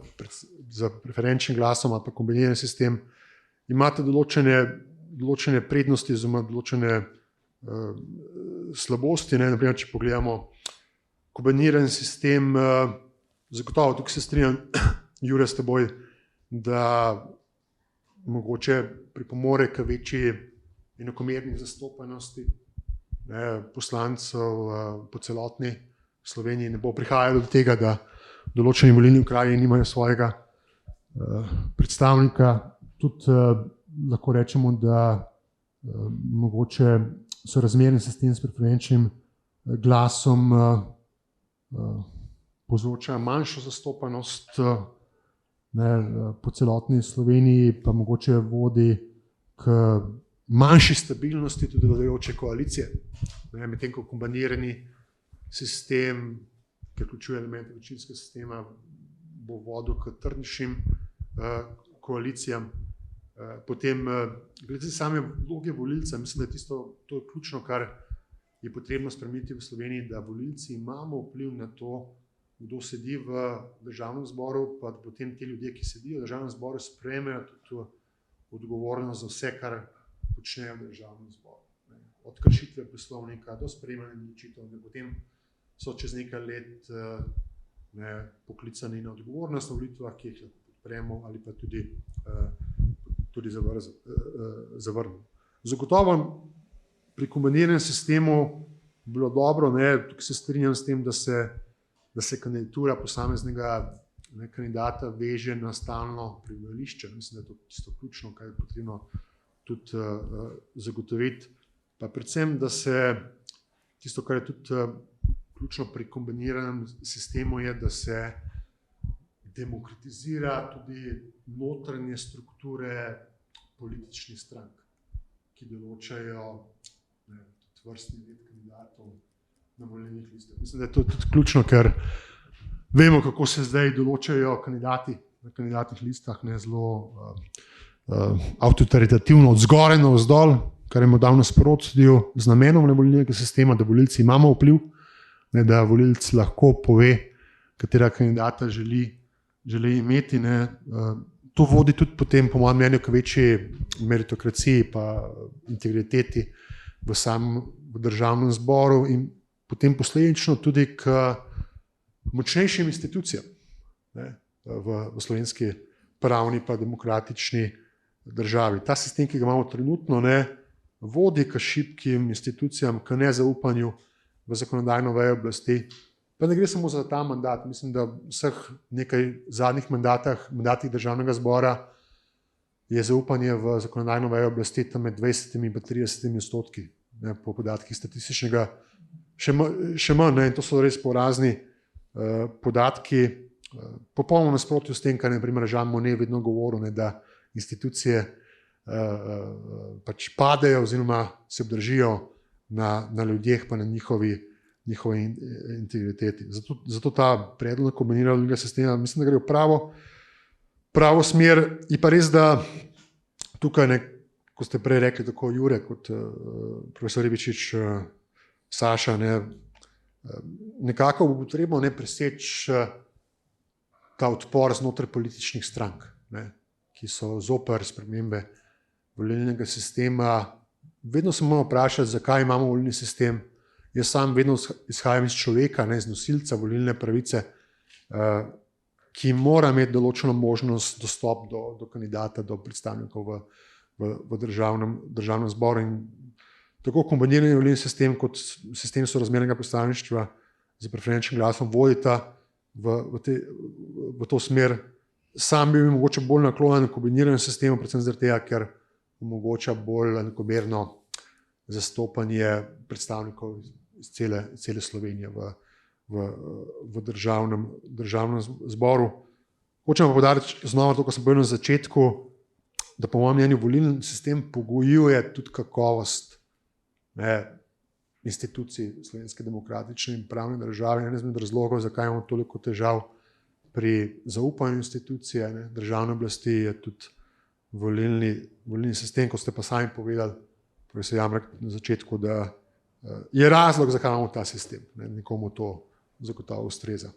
preferenčnim glasom ali pa kombiniran sistem. Imate določene prednosti oziroma določene slabosti. Naprimer, če pogledamo kombiniran sistem, zagotovo tukaj se strinjam, Jure, s teboj, da mogoče pripomore k večji enakomerni zastopanosti poslancev po celotni Sloveniji. Ne bo prihajalo do tega, da določeni volilni okraji nimajo svojega predstavnika. Tudi lahko rečemo, da mogoče sorazmerni sistem s preferenčnim glasom povzroča manjšo zastopanost po celotni Sloveniji, pa mogoče vodi k manjši stabilnosti tudi vladajoče koalicije. Medtem ko kombinirani sistem, ki vključuje elemente večinskega sistema, bo vodil k trdnejšim koalicijam. Potem, glede same vloge volilca, mislim, da je to ključno, kar je potrebno spremeniti v Sloveniji, da volilci imamo vpliv na to, kdo sedi v državnem zboru, pa da potem ti ljudje, ki sedijo v državnem zboru, sprejmejo tudi odgovornost za vse, kar počnejo v državnem zboru. Od kršitve poslovnika do sprejemanja odločitev, da potem so čez nekaj let poklicani na odgovornost na volitvah, ki jih lahko podpremo ali pa tudi zavrnemo. Zagotovo pri kombiniranem sistemu bilo dobro, tukaj se strinjam s tem, da se kandidatura posameznega kandidata veže na stalno prebivališče. Mislim, da je to tisto ključno, kar je potrebno tudi zagotoviti. Pa predvsem, da se tisto, kar je tudi ključno pri kombiniranem sistemu, je, da se demokratizira tudi notranje strukture političnih strank, ki določajo vrstni red kandidatov na volilnih listah. Mislim, da je to tudi ključno, ker vemo, kako se zdaj določajo kandidati na kandidatnih listah, zelo avtoritativno, od zgoraj navzdol, kar je morda v nasprotju z namenom volilnega sistema, da volilci imamo vpliv, da volilec lahko pove, katera kandidata želi imeti. To vodi tudi potem, po mojem mnenju, k večji meritokraciji pa integriteti v državnem zboru in potem posledično tudi k močnejšim institucijam v slovenski pravni pa demokratični državi. Ta sistem, ki ga imamo trenutno, vodi k šibkim institucijam, k nezaupanju v zakonodajno vejo oblasti. Pa ne gre samo za ta mandat. Mislim, da vseh nekaj zadnjih mandatih državnega zbora je zaupanje v zakonodajno vejo oblasti tam med 20 in 30%, po podatkih statističnega še manj. In to so res porazni podatki, popolnoma nasprotju s tem, kar je na primer Jean Monnet vedno govoril, da institucije pač padejo oziroma se obdržijo na ljudeh pa na njihovi integriteti. Zato ta predlog kombiniranega sistema mislim, da gre v pravo smer. Je pa res, da tukaj, ko ste prej rekli, tako Jure kot profesor Ribičič, Saša, nekako bo potrebno preseči ta odpor znotraj političnih strank, ki so zoper spremembe volilnega sistema. Vedno se moramo vprašati, zakaj imamo volilni sistem. Jaz sam vedno izhajam iz človeka, iz nosilca volilne pravice, ki mora imeti določeno možnost dostop do kandidata, do predstavnikov v državnem zboru. In tako kombinirani volilni sistem kot sistem sorazmernega predstavništva z preferenčnim glasom vodita v to smer. Sam bi mogoče bolj naklonjen kombiniranem sistemu, predvsem zaradi tega, ker omogoča bolj enakomerno zastopanje predstavnikov iz cele Slovenije v državnem zboru. Hočem pa poudariti znova to, kar sem povedal na začetku, da po mojem mnenju volilni sistem pogojuje tudi kakovost institucij slovenske demokratične in pravne države. Eden izmed razlogov, zakaj imamo toliko težav pri zaupanju institucije državne oblasti, je tudi volilni sistem, kot ste pa sami povedali, profesor Jamrak, na začetku, da je razlog, zakaj imamo ta sistem. Nikomu to zagotovo ustreza.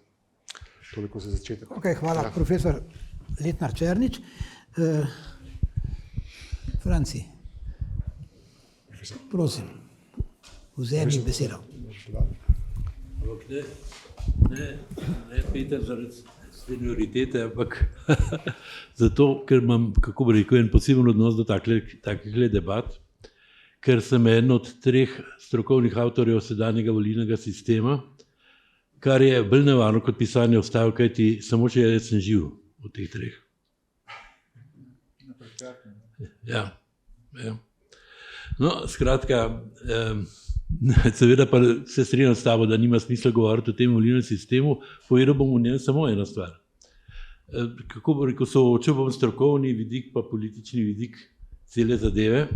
Toliko za začetek.
Okay, hvala, profesor Letnar Černič. Franci, prosim, vzemi besedo.
Ne, Peter, zaradi senioritete, ampak zato, ker imam, kako bi rekel, en poseben odnos do takih debat, ker sem eden od 3 strokovnih avtorjev sedanjega volilnega sistema, kar je bolj nevarno kot pisanje ustave, kajti samo če jaz sem živ od teh 3. Ja. No, skratka, seveda pa se strinjam s tabo, da nima smisla govoriti o tem volilnem sistemu, povedal bom v njem samo eno stvar. Kako bi rekel, soočil bom strokovni vidik pa politični vidik cele zadeve.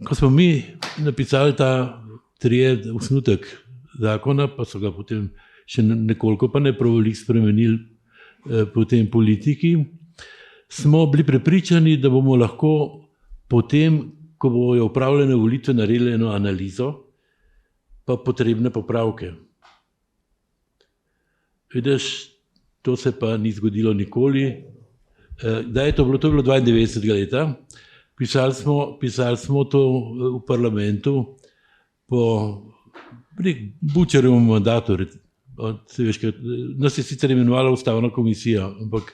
Ko smo mi napisali ta 3 osnutek zakona, pa so ga potem še nekoliko pa nepravilno spremenili potem politiki, smo bili prepričani, da bomo lahko potem ko bojo upravljene volitve naredili eno analizo, pa potrebne popravke. Vidiš, to se pa ni zgodilo nikoli. Kdaj je to bilo? To je bilo 92. leta. Pisali smo to v parlamentu po Bučarjevem mandatu. Nas je sicer imenovala ustavna komisija, ampak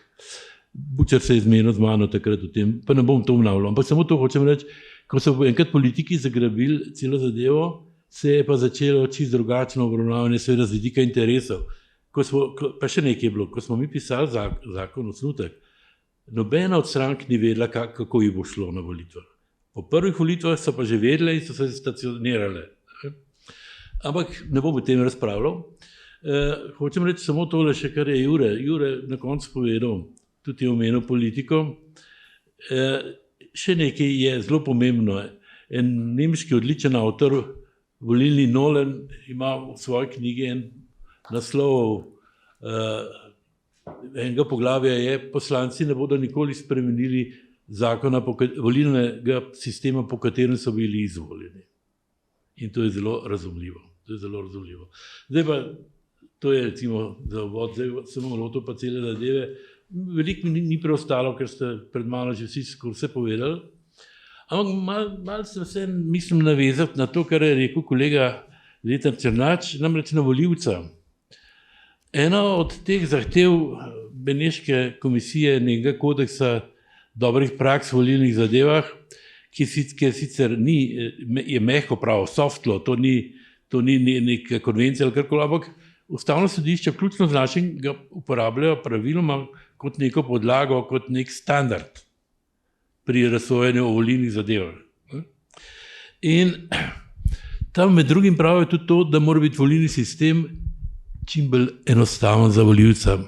Bučar se je zmenil z mano takrat o tem, pa ne bom to ponavljal. Ampak samo to hočem reči, ko so enkrat politiki zagrabili celo zadevo, se je pa začelo čisto drugačno obravnavanje, seveda z vidika interesov. Pa še nekaj je bilo, ko smo mi pisali zakon osnutek, nobena od strank ni vedela, kako ji bo šlo na volitvah. Po prvih volitvah so pa že vedele in so se stacionirale. Ampak ne bom o tem razpravljal. Hočem reči samo tole še, kar je Jure na koncu povedal, tudi je omenil politiko. Še nekaj je zelo pomembno. En nemški odličen avtor, volilni Nolan, ima v svoji knjigi en naslov, enega poglavja je: poslanci ne bodo nikoli spremenili zakona volilnega sistema, po katerem so bili izvoljeni. In to je zelo razumljivo. Zdaj pa, to je recimo za uvod, zdaj sem lotil pa cele zadeve. Veliko mi ni preostalo, ker ste pred mano že vse povedali. Ampak malo se vse mislim navezati na to, kar je rekel kolega Letar Černač, namreč na volivca. Ena od teh zahtev Beneške komisije, nekega kodeksa dobrih praks v volilnih zadevah, ki sicer ni, je mehko pravo, soft law, to ni neka konvencija ali karkoli, ampak Ustavno sodišče, vključno z našim, ga uporabljajo praviloma kot neko podlago, kot nek standard pri razsojanju o volilnih zadevah. In tam med drugim pravijo tudi to, da mora biti volilni sistem čim bolj enostaven za volivca.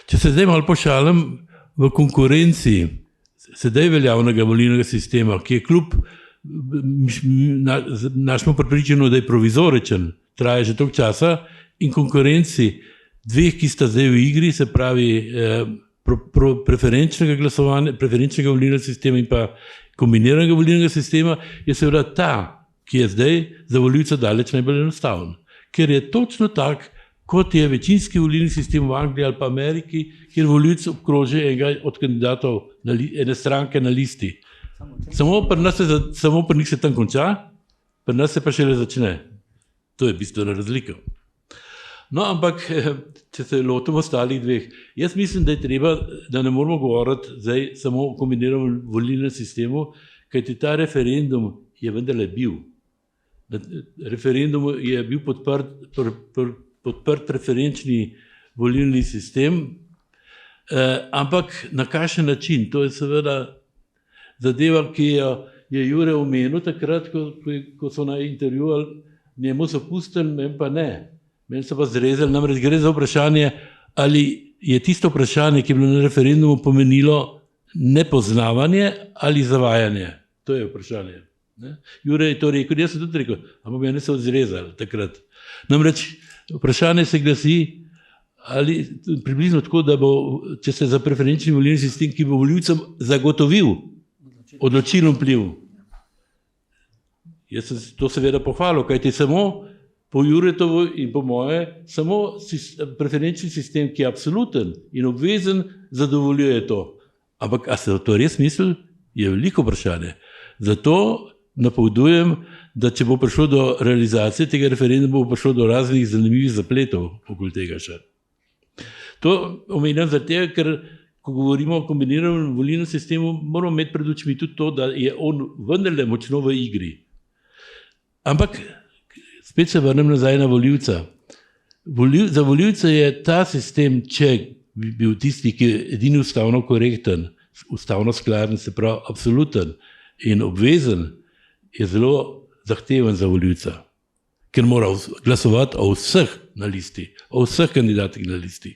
Če se zdaj malo pošalim, v konkurenci sedaj veljavnega volilnega sistema, ki je kljub našemu prepričanju, da je provizoričen, traja že toliko časa, in konkurenci dveh, ki sta zdaj v igri, se pravi preferenčnega glasovanja, preferenčnega volilnega sistema in pa kombiniranega volilnega sistema, je seveda ta, ki je zdaj za volivca daleč najbolj enostaven. Ker je točno tak, kot je večinski volilni sistem v Angliji ali pa Ameriki, kjer volivec obkroži enega od kandidatov ene stranke na listi. Samo pri njih se tam konča, pri nas se pa šele začne. To je bistvena razlika. No, ampak, če se lotimo ostalih dveh, jaz mislim, da je treba, da ne moramo govoriti zdaj samo o kombiniranem volilnem sistemu, kajti ta referendum je vendarle bil. Na referendumu je bil podprt preferenčni volilni sistem, ampak na kakšen način? To je seveda zadeva, ki je Jure omenil takrat, ko so na intervjuvali, njemu so pustili, meni pa ne. Meni so pa zrezali, namreč gre za vprašanje, ali je tisto vprašanje, ki je bilo na referendumu, pomenilo nepoznavanje ali zavajanje. To je vprašanje. Jure je to rekel, jaz sem tudi rekel, ampak mene so zrezali takrat. Namreč vprašanje se glasi, ali približno tako, da bo, če se za preferenčni volilni sistem, ki bo volivcem zagotovil odločilen vpliv. Jaz sem to seveda pohvalil, kajti samo po Juretovu in po moje, samo preferenčni sistem, ki je absoluten in obvezen, zadovoljuje to. Ampak, a se to res misli, je veliko vprašanje. Zato napovedujem, da če bo prišlo do realizacije tega referenduma, bo prišlo do raznih zanimivih zapletov okoli tega še. To omenjam zato, ker ko govorimo o kombiniranem volilnem sistemu, moramo imeti pred očmi tudi to, da je on vendarle močno v igri. Ampak spet se vrnem nazaj na volivca. Za volivca je ta sistem, če bi bil tisti, ki je edini ustavno korekten, ustavno skladen, se pravi absoluten in obvezen, je zelo zahteven za volivca, ker mora glasovati o vseh na listi, o vseh kandidatih na listi.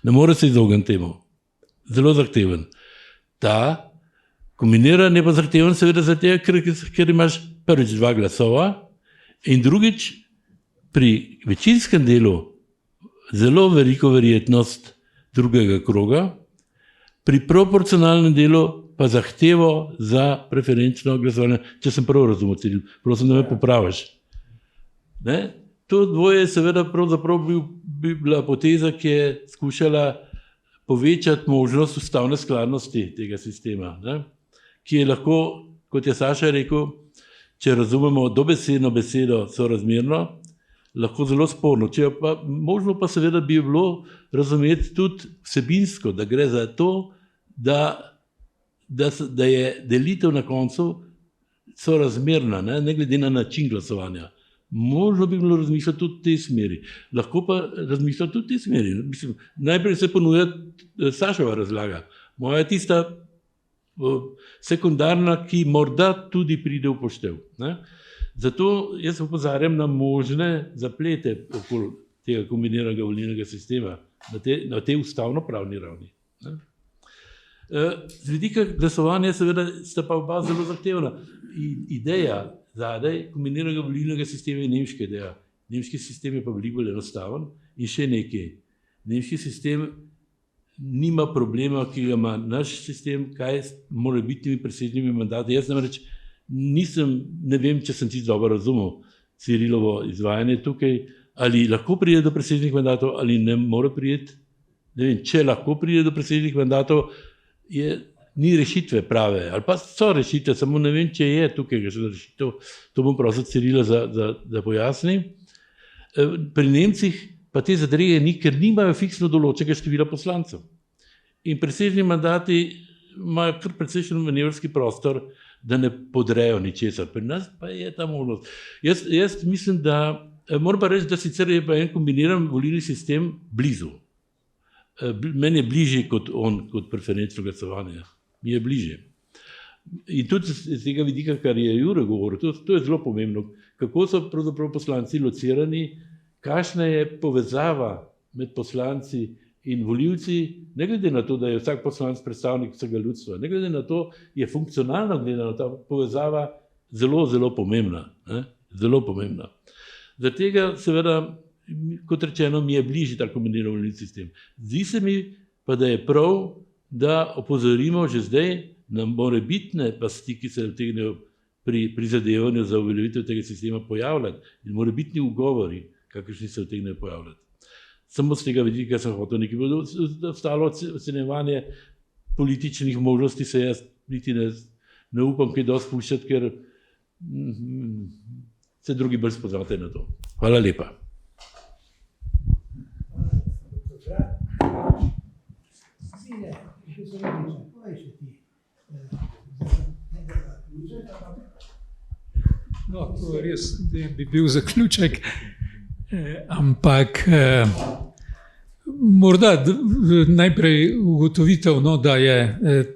Ne more se izogniti temu. Zelo zahteven. Ta kombiniran je pa zahteven seveda zato, ker imaš prvič 2 glasova, in drugič, pri večinskem delu zelo veliko verjetnost drugega kroga, pri proporcionalnem delu pa zahtevo za preferenčno glasovanje, če sem prav razumel, Ciril, prosim, da me popraviš. Ne? To dvoje je seveda pravzaprav bi bila poteza, ki je skušala povečati možnost ustavne skladnosti tega sistema, ne? Ki je lahko, kot je Saša rekel, če razumemo dobesedno besedo sorazmerno, lahko zelo sporno. Možno pa seveda bi bilo razumeti tudi vsebinsko, da gre za to, da je delitev na koncu sorazmerna, ne glede na način glasovanja. Možno bi bilo razmišljati tudi v tej smeri. Lahko pa razmišljati tudi v tej smeri. Mislim, najprej se ponuja Sašova razlaga. Moja je tista sekundarna, ki morda tudi pride v poštev. Ne? Zato jaz opozarjam na možne zaplete okoli tega kombiniranega volilnega sistema na tej ustavno-pravni ravni. Ne? Z vidika glasovanja seveda sta pa oba zelo zahtevna. Ideja zadaj kombiniranega volilnega sistema je nemška ideja. Nemški sistem je pa veliko bolj enostaven in še nekaj. Nemški sistem nima problema, ki ga ima naš sistem, kaj mora biti temi presežnimi mandati. Jaz namreč ne vem, če sem čisto dobro razumel Cirilovo izvajanje tukaj, ali lahko pride do presežnih mandatov, ali ne more priti. Ne vem, če lahko pride do presežnih mandatov, ni rešitve prave, ali pa so rešitve, samo ne vem, če je tukaj rešitev. To bom prosil Cirila, da pojasni. Pri Nemcih pa te zadrege ni, ker nimajo fiksno določenega števila poslancev. In presežni mandati imajo kar precejšen manevrski prostor, da ne podrejo ničesar. Pri nas pa je ta možnost. Jaz mislim, da moram pa reči, da sicer je pa en kombiniran volilni sistem blizu. Meni je bližje kot preferenčno glasovanje. Mi je bližje. In tudi z tega vidika, kar je Jure govoril, to je zelo pomembno. Kako so pravzaprav poslanci locirani, kakšna je povezava med poslanci in volivci, ne glede na to, da je vsak poslanec predstavnik vsega ljudstva, ne glede na to, je funkcionalno gledano ta povezava zelo, zelo pomembna. Zelo pomembna. Zaradi tega, seveda, kot rečeno, mi je bližji ta kombiniran volilni sistem. Zdi se mi pa, da je prav, da opozorimo že zdaj na morebitne pasti, ki se utegnejo pri prizadevanju za uveljavitev tega sistema pojavljati, in morebitni ugovori, kakršni se utegnejo pojavljati. Samo z tega vidika sem hotel nekaj. Ostalo ocenjevanje političnih možnosti se jaz niti ne upam kaj dosti puščati, ker se drugi bolj spoznate na to. Hvala lepa.
No, to je res, da bi bil zaključek, ampak morda najprej ugotovitev, da je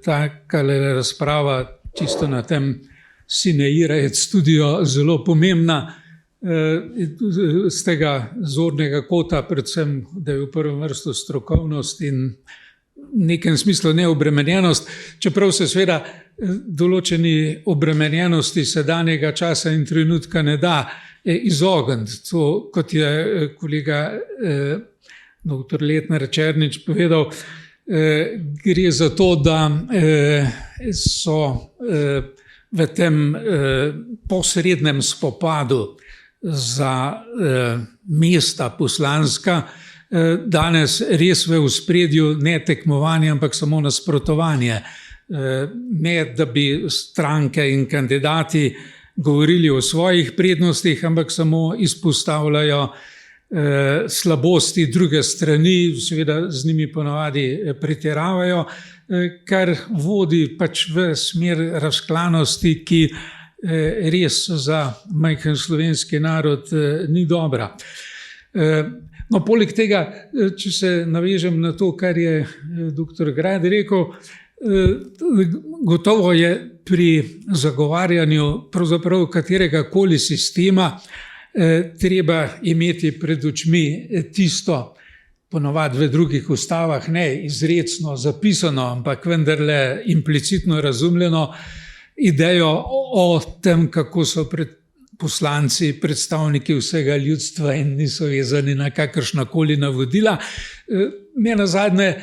takale razprava čisto na tem sine ira et studio zelo pomembna, z tega zornega kota, predvsem, da je v prvem vrstu strokovnost in v nekem smislu neobremenjenost, čeprav se seveda določeni obremenjenosti sedanjega časa in trenutka ne da izogniti. To, kot je kolega dr. Letnar Černič povedal, gre za to, da so v tem posrednem spopadu za mesta poslanska danes res v ospredju ne tekmovanje, ampak samo nasprotovanje. Ne, da bi stranke in kandidati govorili o svojih prednostih, ampak samo izpostavljajo slabosti druge strani, seveda z njimi ponavadi pretiravajo, kar vodi pač v smer razklanosti, ki res za majhen slovenski narod ni dobra. No, poleg tega, če se navežem na to, kar je dr. Grad rekel, gotovo je pri zagovarjanju pravzaprav katerega koli sistema treba imeti pred očmi tisto, ponavadi v drugih ustavah ne izrecno zapisano, ampak vendarle implicitno razumljeno idejo o tem, kako so poslanci, predstavniki vsega ljudstva in niso vezani na kakršnakoli navodila. Ne nazadnje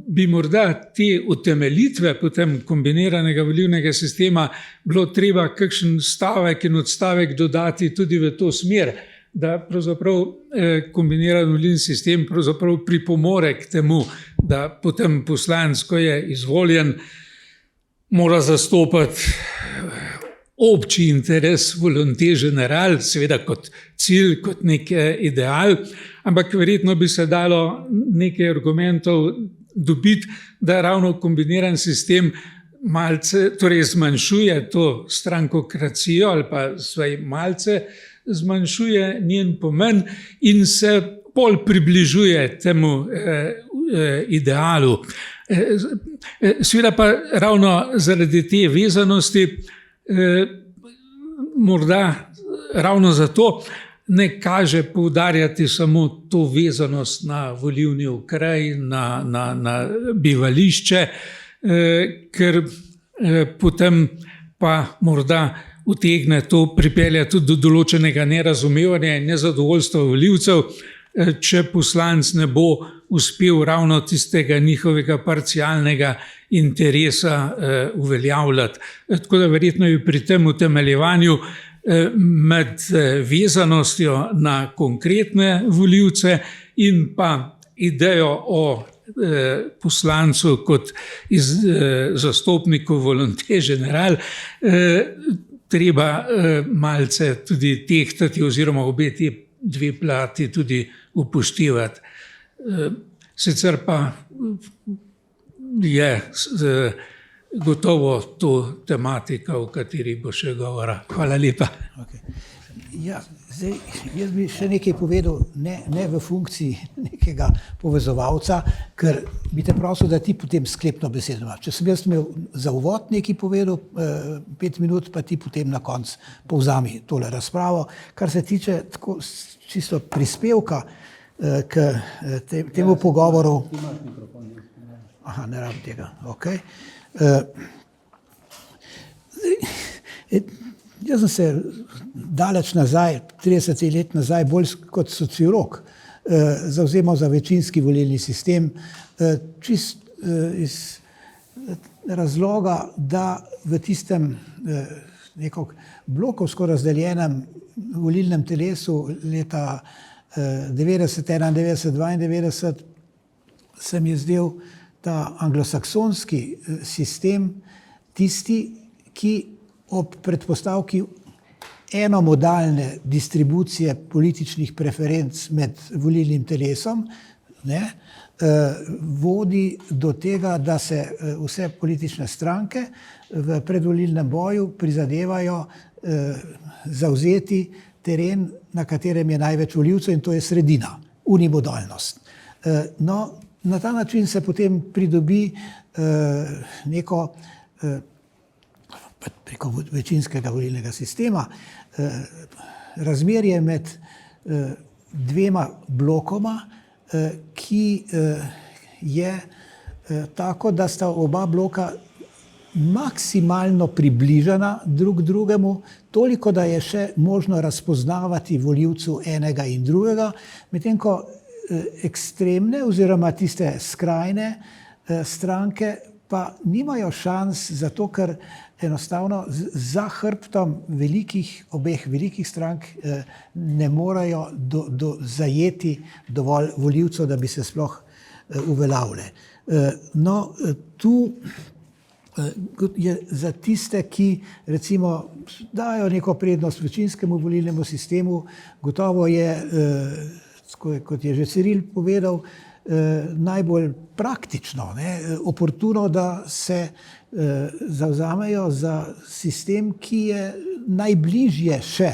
bi morda te utemeljitve potem kombiniranega volilnega sistema bilo treba kakšen stavek in odstavek dodati tudi v to smer, da pravzaprav kombiniran volilni sistem pravzaprav pripomore k temu, da potem poslanec, ko je izvoljen, mora zastopati obči interes volonté general, seveda kot cilj, kot nek ideal, ampak verjetno bi se dalo nekaj argumentov dobiti, da ravno kombiniran sistem malce, torej zmanjšuje to strankokracijo ali pa svoj malce zmanjšuje njen pomen in se bolj približuje temu idealu. Seveda pa ravno zaradi te vezanosti morda ravno zato ne kaže poudarjati samo to vezanost na volilni okraj, na bivališče, ker potem pa morda utegne to pripeljati tudi do določenega nerazumevanja in nezadovoljstva volivcev, če poslanec ne bo uspel ravno tistega njihovega parcialnega interesa uveljavljati. Tako da verjetno je pri tem utemeljevanju med vezanostjo na konkretne volivce in pa idejo o poslancu kot zastopniku volonté general treba malce tudi tehtati oziroma obe te dve plati tudi upoštevati. Sicer pa je gotovo to tematika, o kateri bo še govora. Hvala lepa.
Okay. Ja, zdaj, jaz bi še nekaj povedal, ne v funkciji nekega povezovalca, ker bi te prosil, da ti potem sklepno besedo imaš. Če sem jaz imel za uvod nekaj povedal, 5 minut, pa ti potem na koncu povzami tole razpravo. Kar se tiče tako čisto prispevka k temu pogovoru. Aha, ne rabim tega, ok. Jaz sem se daleč nazaj, 30 let nazaj, bolj kot sociolog, zavzemal za večinski volilni sistem, čist iz razloga, da v tistem nekako blokovsko razdeljenem volilnem telesu leta 90, 91, 92 se mi je zdel ta anglosaksonski sistem tisti, ki ob predpostavki enomodalne distribucije političnih preferenc med volilnim telesom vodi do tega, da se vse politične stranke v predvolilnem boju prizadevajo zavzeti teren, na katerem je največ volivcev, in to je sredina, unimodalnost. No, na ta način se potem pridobi neko preko večinskega volilnega sistema razmerje med dvema blokoma, ki je tako, da sta oba bloka maksimalno približana drug drugemu, toliko, da je še možno razpoznavati volivcu enega in drugega, medtem ko ekstremne oziroma tiste skrajne stranke pa nimajo šans, zato ker enostavno za hrbtom obeh velikih strank ne morejo zajeti dovolj volivcev, da bi se sploh uveljavile. No, tu je za tiste, ki recimo dajo neko prednost večinskemu volilnemu sistemu, gotovo je, kot je že Ciril povedal, najbolj praktično, oportuno, da se zavzamejo za sistem, ki je najbližje še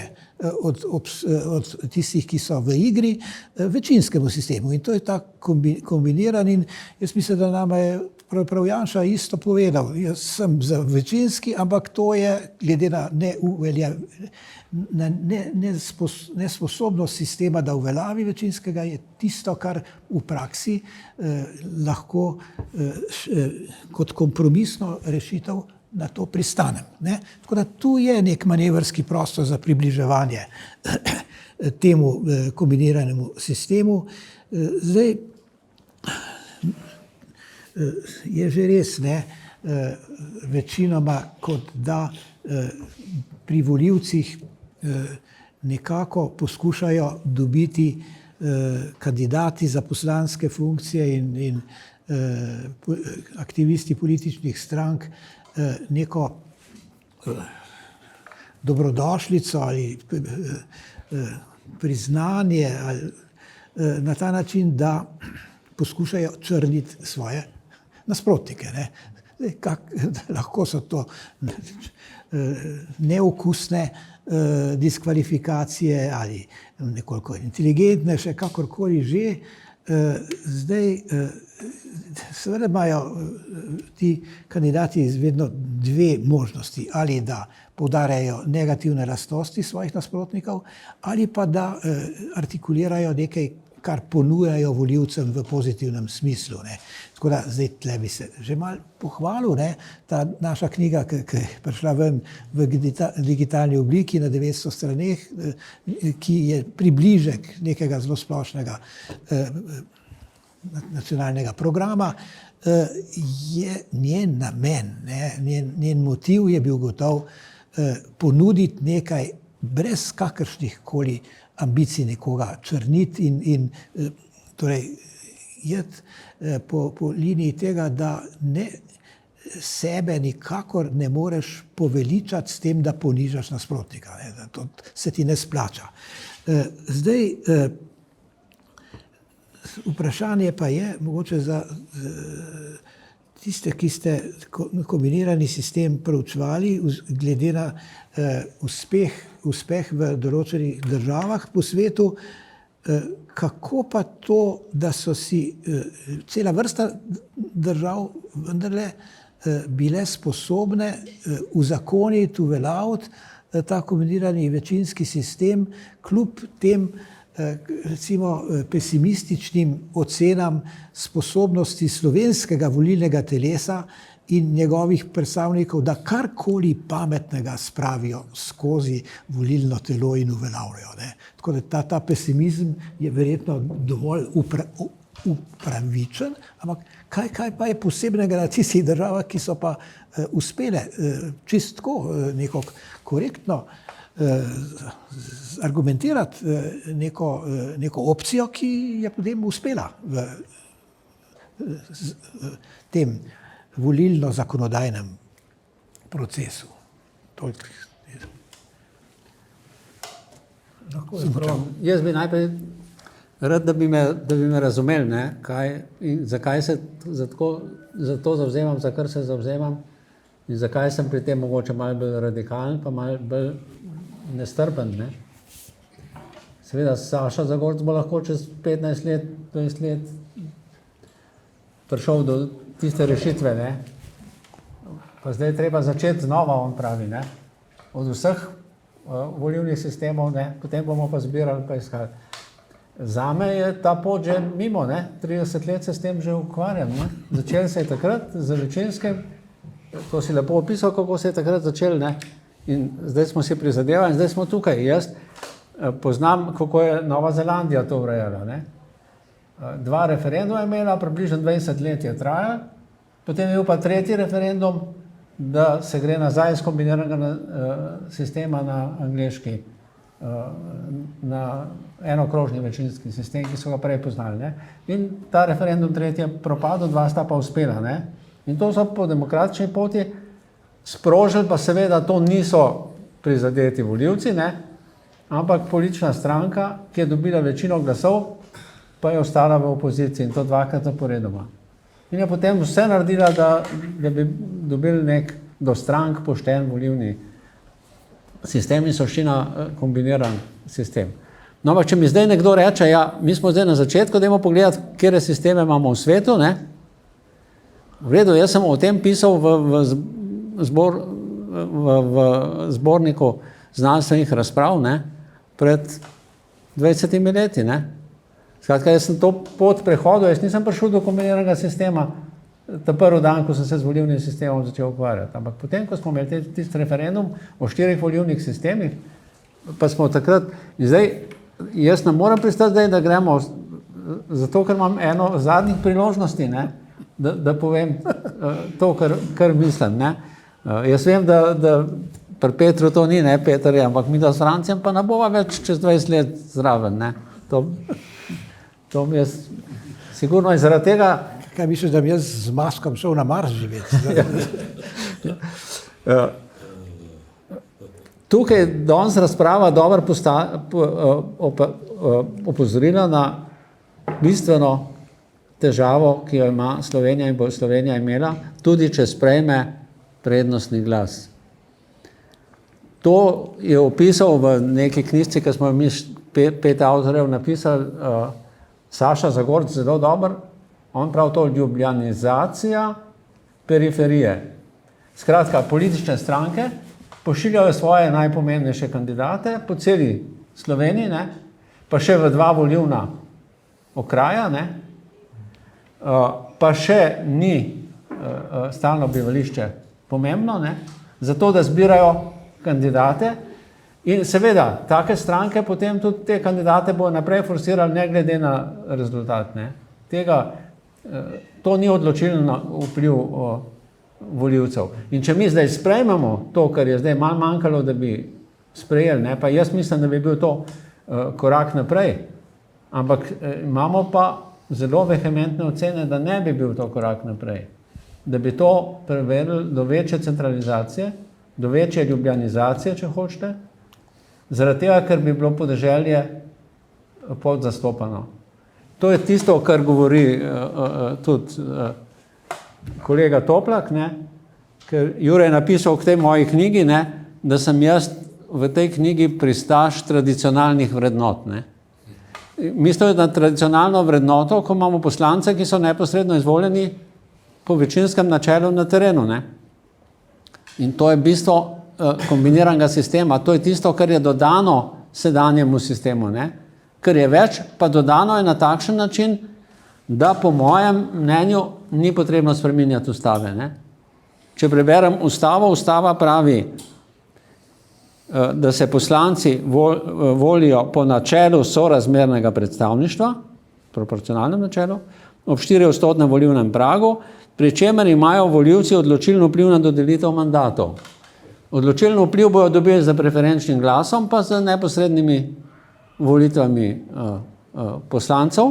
od tistih, ki so v igri, večinskemu sistemu. In to je ta kombiniran, in jaz mislim, da nam je prav Janša isto povedal. Jaz sem za večinski, ampak to je glede na nesposobnost sistema, da uveljavi večinskega, je tisto, kar v praksi lahko kot kompromisno rešitev na to pristanem. Ne? Tako da tu je nek manevrski prostor za približevanje temu kombiniranemu sistemu. Zdaj, je že res, ne, večinoma, kot da pri volivcih nekako poskušajo dobiti kandidati za poslanske funkcije in aktivisti političnih strank neko dobrodošlico ali priznanje ali na ta način, da poskušajo črniti svoje nasprotnike. Ne. Lahko so to neokusne diskvalifikacije ali nekoliko inteligentnejše, kakorkoli že. Zdaj, seveda imajo ti kandidati vedno dve možnosti, ali da poudarjajo negativne lastnosti svojih nasprotnikov, ali pa da artikulirajo nekaj, kar ponujajo volivcem v pozitivnem smislu. Ne. Tako da zdaj tle bi se že malo pohvalil, ne, ta naša knjiga, ki je prišla ven v digitalni obliki na 900 straneh, ki je približek nekega zelo splošnega nacionalnega programa, je njen namen, ne, njen motiv je bil gotov ponuditi nekaj brez kakršnih koli ambicij nekoga črniti in torej jeti po liniji tega, da sebe nikakor ne moreš poveličati s tem, da ponižaš nasprotnika. Ne, to se ti ne splača. Zdaj, vprašanje pa je, mogoče za tiste, ki ste kombinirani sistem proučevali, glede na uspeh v določenih državah po svetu, kako pa to, da so si cela vrsta držav vendarle bile sposobne uzakoniti, uveljaviti ta kombinirani večinski sistem, kljub tem recimo pesimističnim ocenam sposobnosti slovenskega volilnega telesa in njegovih predstavnikov, da karkoli pametnega spravijo skozi volilno telo in uveljavljajo. Ne. Tako da ta pesimizem je verjetno dovolj upravičen, ampak kaj pa je posebnega na tistih državah, ki so pa uspele čistko neko korektno argumentirati neko opcijo, ki je potem uspela v tem volilno-zakonodajnem procesu.
Jaz bi najprej rad, da bi me razumeli, ne, zakaj se za to zavzemam, za kar se zavzemam in zakaj sem pri tem mogoče malo bolj radikalen, pa malo bolj nestrpen. Ne. Seveda, Saša Zagorc bo lahko čez 15 let, 20 let prišel do tiste rešitve, ne. Pa zdaj treba začeti znova, on pravi, ne. Od vseh volilnih sistemov, ne, potem bomo pa zbirali pa iskali. Zame je ta pot že mimo, ne. 30 let se s tem že ukvarjam, ne. Začel se je takrat z večinskim, to si lepo opisal, kako se je takrat začel, ne. In zdaj smo si prizadevali in zdaj smo tukaj. Jaz poznam, kako je Nova Zelandija to urejala, ne. 2 referenduma je imela, približno 20 let je trajala, potem je bil pa 3. referendum, da se gre nazaj iz kombiniranega sistema na angleški, na enokrožni večinski sistem, ki so ga prej poznali. Ne. In ta referendum 3. je propadel, 2 sta pa uspela. Ne. In to so po demokratični poti sprožili, pa seveda to niso prizadeti volivci, ne, ampak politična stranka, ki je dobila večino glasov, pa je ostala v opoziciji in to 2krat zaporedoma. In je potem vse naredila, da bi dobili nek do strank pošten volilni sistem in soščina kombiniran sistem. No, ampak če mi zdaj nekdo reče, ja, mi smo zdaj na začetku, dajmo pogledati, katere sisteme imamo v svetu, ne. V redu, jaz sem o tem pisal v zborniku znanstvenih razprav, ne, pred 20 leti, ne. Skratka, jaz sem to pot prehodil, jaz nisem prišel do kombiniranega sistema ta prvi dan, ko sem se z volilnim sistemom začel ukvarjati. Ampak potem, ko smo imeli tisti referendum o 4 volilnih sistemih, pa smo takrat, in zdaj, jaz ne morem pristati zdaj, da gremo, zato ker imam eno zadnjih priložnosti, ne, da povem to, kar mislim. Ne. Jaz vem, da pri Petru to ni, ne, Peter je, ampak mi da s Francijem pa ne bova več čez 20 let zraven. Ne. To mi je sigurno in zaradi tega.
Kaj misliš, da bi jaz z Maskom šel na Mars živeti?
Tukaj je danes razprava dobro opozorila na bistveno težavo, ki jo ima Slovenija in bo Slovenija imela, tudi če sprejme prednostni glas. To je opisal v neki knjižci, ki smo mi 5 avtorjev napisali, Saša Zagorc zelo dober, on pravi to ljubljanizacija periferije. Skratka, politične stranke pošiljajo svoje najpomembnejše kandidate po celi Sloveniji, ne, pa še v 2 volilna okraja, ne, pa še ni stalno bivališče pomembno, ne, zato da zbirajo kandidate in seveda take stranke potem tudi te kandidate bodo naprej forsirali ne glede na rezultat. Ne. To ni odločilen vpliv volivcev. In če mi zdaj sprejmemo to, kar je zdaj malo manjkalo, da bi sprejeli, ne, pa jaz mislim, da bi bil to korak naprej, ampak imamo pa zelo vehementne ocene, da ne bi bil to korak naprej. Da bi to privedlo do večje centralizacije, do večje ljubljanizacije, če hočete, zaradi tega, ker bi bilo podeželje podzastopano. To je tisto, kar govori tudi kolega Toplak, ne, ker Jure je napisal k tej moji knjigi, ne, da sem jaz v tej knjigi pristaš tradicionalnih vrednot. Ne. Mislim, da tradicionalno vrednoto, ko imamo poslance, ki so neposredno izvoljeni po večinskem načelu na terenu. Ne. In to je bistvo kombiniranega sistema, to je tisto, kar je dodano sedanjemu sistemu. Ne. Kar je več, pa dodano je na takšen način, da po mojem mnenju ni potrebno spreminjati ustave. Ne. Če preberem ustavo, ustava pravi, da se poslanci volijo po načelu sorazmernega predstavništva, proporcionalnem načelu, ob 4% volilnem pragu, pri čemer imajo volivci odločilno vpliv na dodelitev mandatov. Odločilno vpliv bojo dobili za preferenčnim glasom, pa z neposrednimi volitvami poslancev.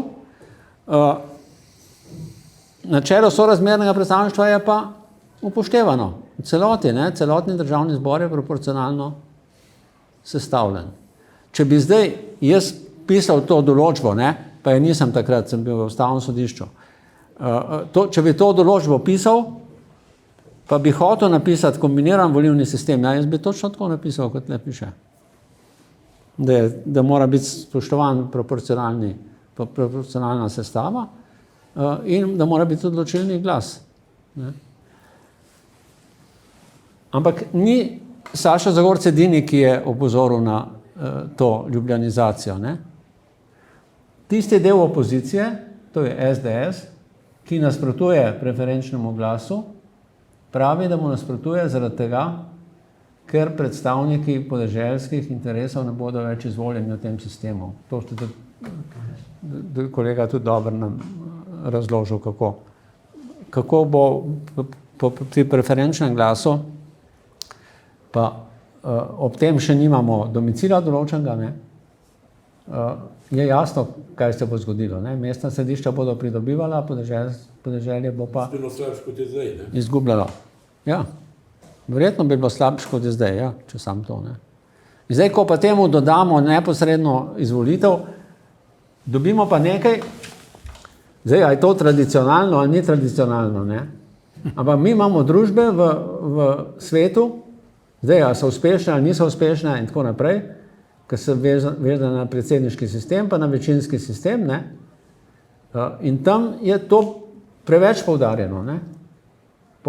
Načelo sorazmernega predstavništva je pa upoštevano. V celoti, ne, celotni državni zbor je proporcionalno sestavljen. Če bi zdaj jaz pisal to določbo, ne, pa je nisem takrat, sem bil v Ustavnem sodišču, če bi to določbo pisal, pa bi hotel napisati kombiniran volilni sistem, ja, jaz bi točno tako napisal, kot le piše. Da mora biti spoštovan proporcionalna sestava in da mora biti odločilni glas. Ne. Ampak ni Saša Zagorc edini, ki je opozoril na to ljubljanizacijo. Ne. Tisti del opozicije, to je SDS, ki nasprotuje preferenčnemu glasu, pravi, da mu nasprotuje zaradi tega, ker predstavniki podeželskih interesov ne bodo več izvoljeni v tem sistemu. To ste tudi kolega tudi dobro nam razložil, kako bo pri preferenčnem glasu, pa ob tem še nimamo domicila določenega, ne, je jasno, kaj se bo zgodilo. Ne. Mestna središča bodo pridobivala, podeželje bo pa izgubljalo. Ja. Verjetno bi bilo slabše, kot je zdaj, ja, če sam to. Ne. In zdaj, ko pa temu dodamo neposredno izvolitev, dobimo pa nekaj, zdaj, a je to tradicionalno ali ni tradicionalno, ne. Ampak mi imamo družbe v svetu, zdaj, a so uspešne ali niso uspešne in tako naprej, ker so vezane na predsedniški sistem, pa na večinski sistem, ne. In tam je to preveč poudarjeno, ne.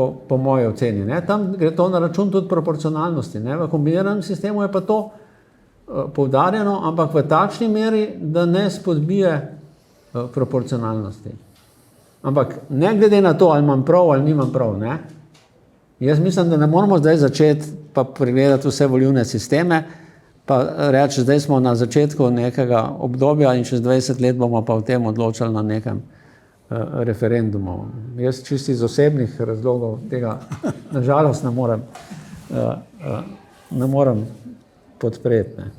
Po moji oceni. Ne. Tam gre to na račun tudi proporcionalnosti. Ne. V kombiniranem sistemu je pa to poudarjeno, ampak v takšni meri, da ne spodbije proporcionalnosti. Ampak ne glede na to, ali imam prav ali nimam prav, ne? Jaz mislim, da ne moramo zdaj začeti pa pregledati vse volilne sisteme, pa reči, zdaj smo na začetku nekega obdobja in čez 20 let bomo pa o tem odločali na nekem referendumu. Jaz čisto iz osebnih razlogov tega nažalost ne morem podpreti. Ne.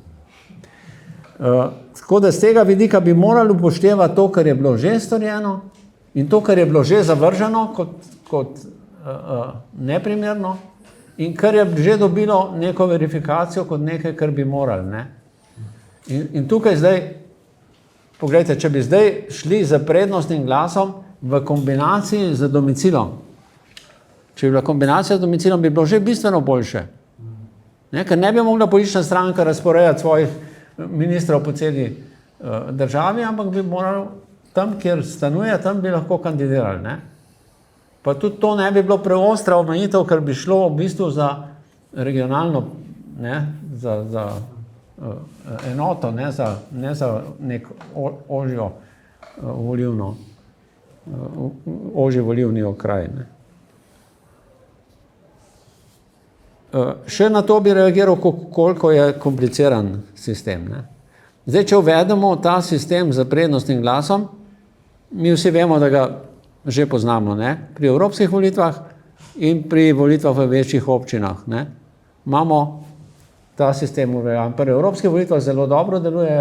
Tako da z tega vidika bi morali upoštevati to, kar je bilo že storjeno in to, kar je bilo že zavrženo kot neprimerno in kar je že dobilo neko verifikacijo kot nekaj, kar bi morali. Ne. In tukaj zdaj, poglejte, če bi zdaj šli za prednostnim glasom v kombinaciji z domicilom, če bi bila kombinacija z domicilom, bi bilo že bistveno boljše. Ne, ker ne bi mogla politična stranka razporejati svojih ministrov po celi državi, ampak bi morali tam, kjer stanuje, tam bi lahko kandidirali. Ne. Pa tudi to ne bi bilo preostra omejitev, ker bi šlo v bistvu za regionalno, ne, za enoto, ne za nek ožjo volivno, ožji volivni okraj. Ne. Še na to bi reagiral, koliko je kompliciran sistem. Ne. Zdaj, če uvedemo ta sistem za prednostnim glasom, mi vsi vemo, da ga že poznamo, ne, pri evropskih volitvah in pri volitvah v večjih občinah. Ne. Imamo ta sistem uveljavljen. Pri evropskih volitvah zelo dobro deluje,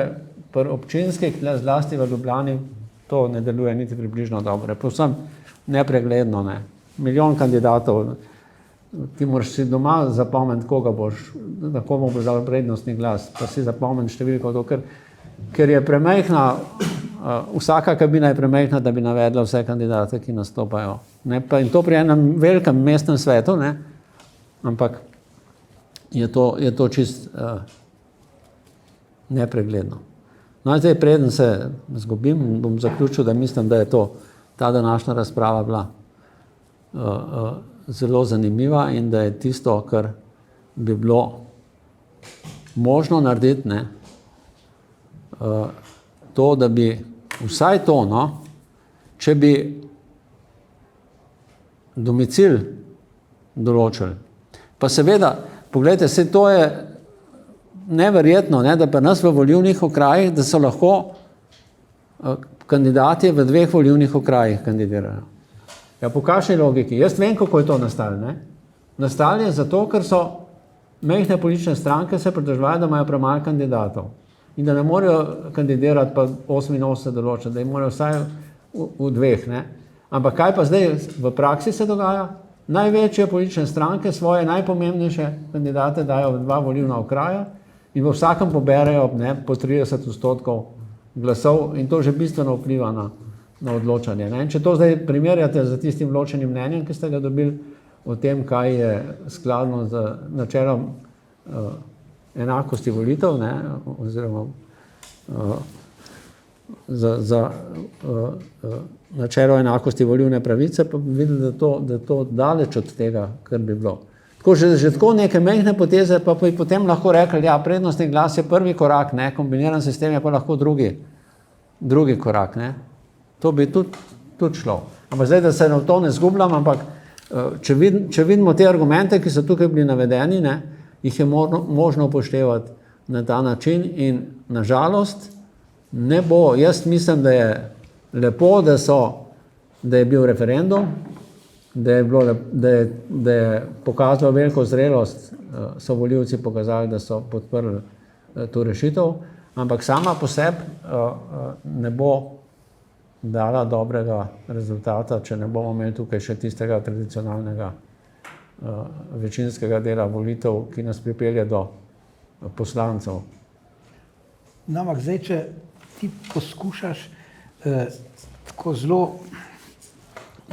pri občinskih, zlasti v Ljubljani, to ne deluje niti približno dobro. Povsem nepregledno. Ne. Milijon kandidatov, ti moraš si doma zapomniti, koga boš, na komu boš dal prednostni glas, pa si zapomniti številko, ker je premajhna, vsaka kabina je premajhna, da bi navedla vse kandidate, ki nastopajo. Ne, pa in to pri enem velikem mestnem svetu, ne, ampak je to čist nepregledno. No, zdaj, preden se zgubim, bom zaključil, da mislim, da je ta današnja razprava bila zelo zanimiva in da je tisto, kar bi bilo možno narediti, ne, to, da bi vsaj to, no, če bi domicil določili. Pa seveda, poglejte, se to je neverjetno, ne, da pa nas v volilnih okrajih, da so lahko kandidati v 2 volilnih okrajih kandidirajo. Ja, po kakšni logiki? Jaz vem, kako je to nastalo. Ne? Nastalo je zato, ker so majhne politične stranke se pridržavajo, da imajo premalo kandidatov in da ne morejo kandidirati pa 88 določiti, da jim morajo vsaj v 2. Ne? Ampak kaj pa zdaj v praksi se dogaja? Največje politične stranke svoje najpomembnejše kandidate dajo v 2 volilna okraja in v vsakem poberejo, ne, po 30% glasov in to že bistveno vpliva na odločanje. Ne? Če to zdaj primerjate z tistim ločenim mnenjem, ki ste ga dobili o tem, kaj je skladno z načelom enakosti volitev, ne, oziroma za načelo enakosti volilne pravice, pa bi videli, da je to daleč od tega, kar bi bilo. Tako, že tako neke majhne poteze, pa bi potem lahko rekli, ja, prednostni glas je prvi korak, ne, kombiniran sistem je pa lahko drugi korak. Ne. To bi tudi šlo. Ampak zdaj, da se na to ne zgubljam, ampak če vidimo te argumente, ki so tukaj bili navedeni, ne, jih je možno upoštevati na ta način in nažalost ne bo. Jaz mislim, da je lepo, da je bil referendum, da je pokazalo veliko zrelost, so volivci pokazali, da so podprli to rešitev, ampak sama po sebi ne bo dala dobrega rezultata, če ne bomo imeli tukaj še tistega tradicionalnega večinskega dela volitev, ki nas pripelje do poslancev.
No, ampak zdaj, če ti poskušaš tako zelo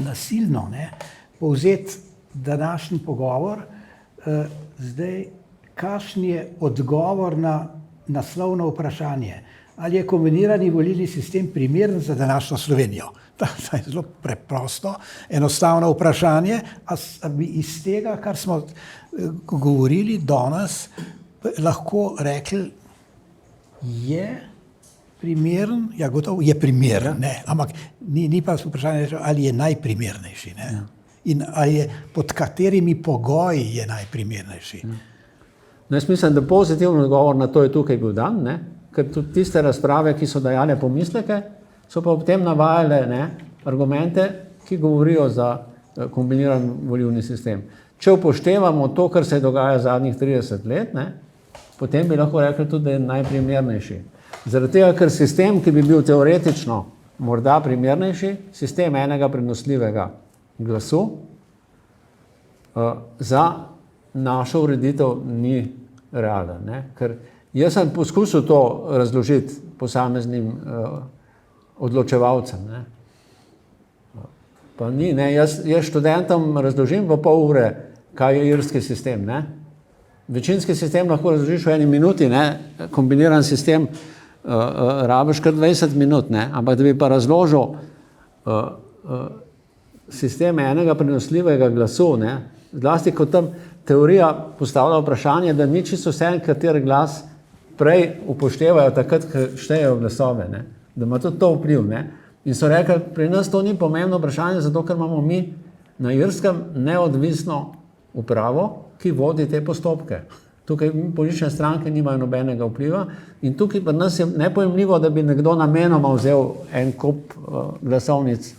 nasilno, ne, povzeti današnji pogovor, zdaj, kakšen je odgovor na naslovno vprašanje? Ali je kombinirani volilni sistem primeren za današnjo Slovenijo? To je zelo preprosto, enostavno vprašanje, a bi iz tega, kar smo govorili danes, lahko rekli, je primeren, ja, gotovo je primeren, ne, ampak ni pa vprašanje, ali je najprimernejši. Ne. In ali je pod katerimi pogoji je najprimernejši.
No, jaz mislim, da pozitiven odgovor na to je tukaj bil dan, ne? Ker tudi tiste razprave, ki so dajale pomisleke, so pa ob tem navajale, ne, argumente, ki govorijo za kombiniran volilni sistem. Če upoštevamo to, kar se dogaja zadnjih 30 let, ne, potem bi lahko rekli tudi, da je najprimernejši. Zaradi tega, ker sistem, ki bi bil teoretično morda primernejši, sistem enega prenosljivega glasu, za našo ureditev ni realen. Ne? Ker jaz sem poskusil to razložiti posameznim odločevalcem. Ne? Pa ni, ne? Jaz študentom razložim v pol ure, kaj je irski sistem. Ne? Večinski sistem lahko razložiš v eni minuti, ne? Kombiniran sistem rabiš kar 20 minut, ne? Ampak da bi pa razložil sistem enega prenosljivega glasu, ne? Zlasti kot tam teorija postavlja vprašanje, da ni čisto vse, kateri glas prej upoštevajo takrat, ko štejejo glasove, ne? Da ima tudi to vpliv. Ne? In so rekli, pri nas to ni pomembno vprašanje, zato ker imamo mi na Irskem neodvisno upravo, ki vodi te postopke. Tukaj politične stranke nimajo nobenega vpliva in tukaj pri nas je nepojemljivo, da bi nekdo namenoma vzel en kup glasovnic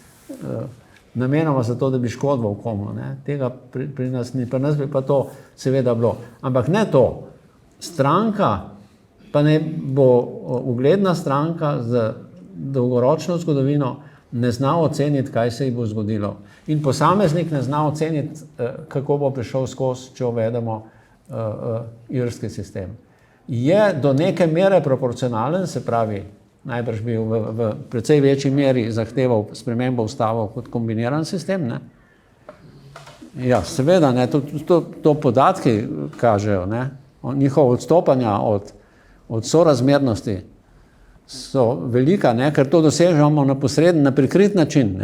namenoma zato, da bi škodoval komu. Ne? Tega pri nas ni. Pri nas bi pa to seveda bilo. Ampak ne to. Stranka, pa ne bo ugledna stranka z dolgoročno zgodovino, ne zna oceniti, kaj se ji bo zgodilo. In posameznik ne zna oceniti, kako bo prišel skozi, če uvedemo irski sistem. Je do neke mere proporcionalen, se pravi, najbrž bi v precej večji meri zahteval spremembo ustavo kot kombiniran sistem. Ne? Ja, seveda, ne, to podatki kažejo, ne? Njihova odstopanja od sorazmernosti so velika, ne? Ker to dosežemo na posreden, na prikrit način.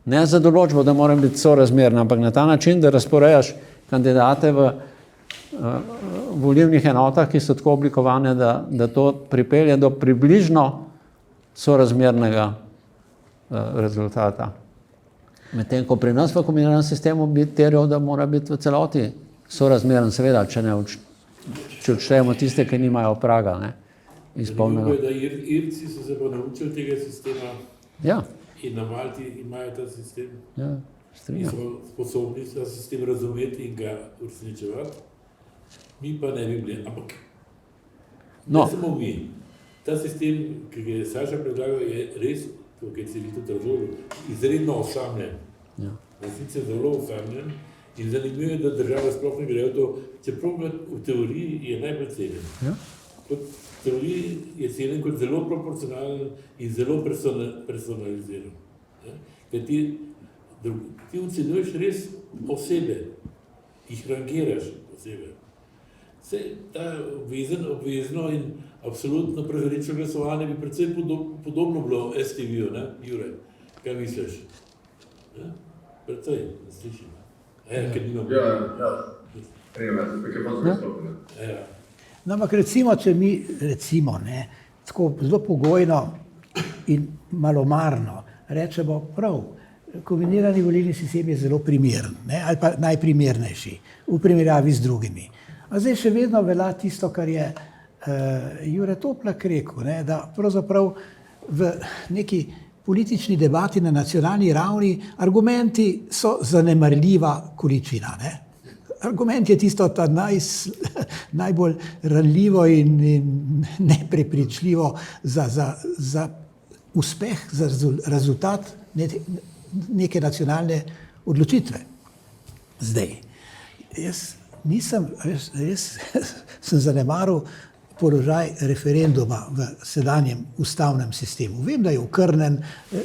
Ne za določbo, da moram biti sorazmerna, ampak na ta način, da razporejaš kandidate v volilnih enotah, ki so tako oblikovane, da to pripelje do približno sorazmernega rezultata. Medtem ko pri nas v kombiniranem sistemu bi terjal, da mora biti v celoti sorazmeren, seveda, če odštejemo tiste, ki nimajo praga. Ne, izpolnjeno.
Zanimivo je, da Irci so se pa naučili tega sistema,
ja.
In na Malti imajo ta sistem.
Ja,
in so sposobni ta sistem razumeti in ga uresničevati. Mi pa ne bi bili, ampak ne samo mi. Ta sistem, ki ga je Saša predlagal, je res, to, kar si vi tudi razložil, izredno osamljen.
Ja.
Sicer zelo osamljen in zanimivo je, da država sploh ne gre v to, čeprav v teoriji je najbolj cenjen.
Ja.
V teoriji je cenjen kot zelo proporcionalen in zelo personaliziran. Ker ti ocenjuješ res osebe, jih rangiraš osebe. Vse ta obvezno in absolutno preferenčno glasovanje bi predvsem podobno bilo STV-ju, ne, Jure? Kaj misliš? Predvsej, slišim. Ker nimam...
No, ampak recimo, če mi, tako zelo pogojno in malomarno rečemo, prav, kombinirani volilni sistem je zelo primeren, ne, ali pa najprimernejši v primerjavi z drugimi. A zdaj še vedno velja tisto, kar je Jure Toplak rekel, ne, da pravzaprav v neki politični debati na nacionalni ravni argumenti so zanemarljiva količina. Ne. Argument je tisto ta najbolj ranljivo in neprepričljivo za uspeh, za rezultat neke nacionalne odločitve. Zdaj, jaz res sem zanemaril položaj referenduma v sedanjem ustavnem sistemu. Vem, da je okrnjen,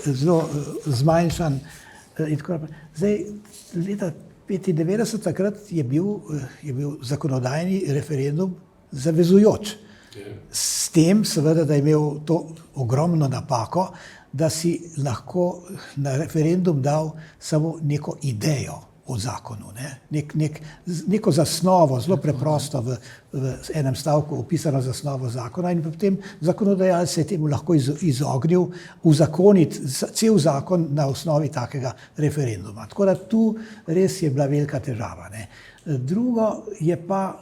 zelo zmanjšan in tako naprej. Zdaj, leta 1995 takrat je bil zakonodajni referendum zavezujoč. S tem seveda, da je imel to ogromno napako, da si lahko na referendum dal samo neko idejo o zakonu. Neko zasnovo, zelo preprosto v enem stavku opisano zasnovo zakona in potem zakonodajalec se je temu lahko izognil uzakoniti cel zakon na osnovi takega referenduma. Tako da tu res je bila velika težava. Drugo je pa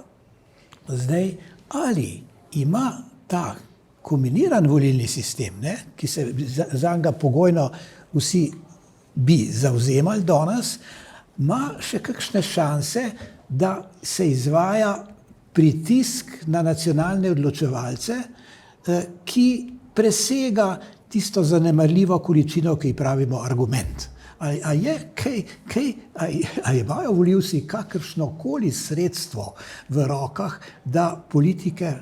zdaj, ali ima ta kombiniran volilni sistem, ki se za njega pogojno vsi bi zavzemali danes, ima še kakšne šanse, da se izvaja pritisk na nacionalne odločevalce, ki presega tisto zanemarljivo količino, ki ji pravimo argument. Ali imajo volivci kakršnokoli sredstvo v rokah, da politike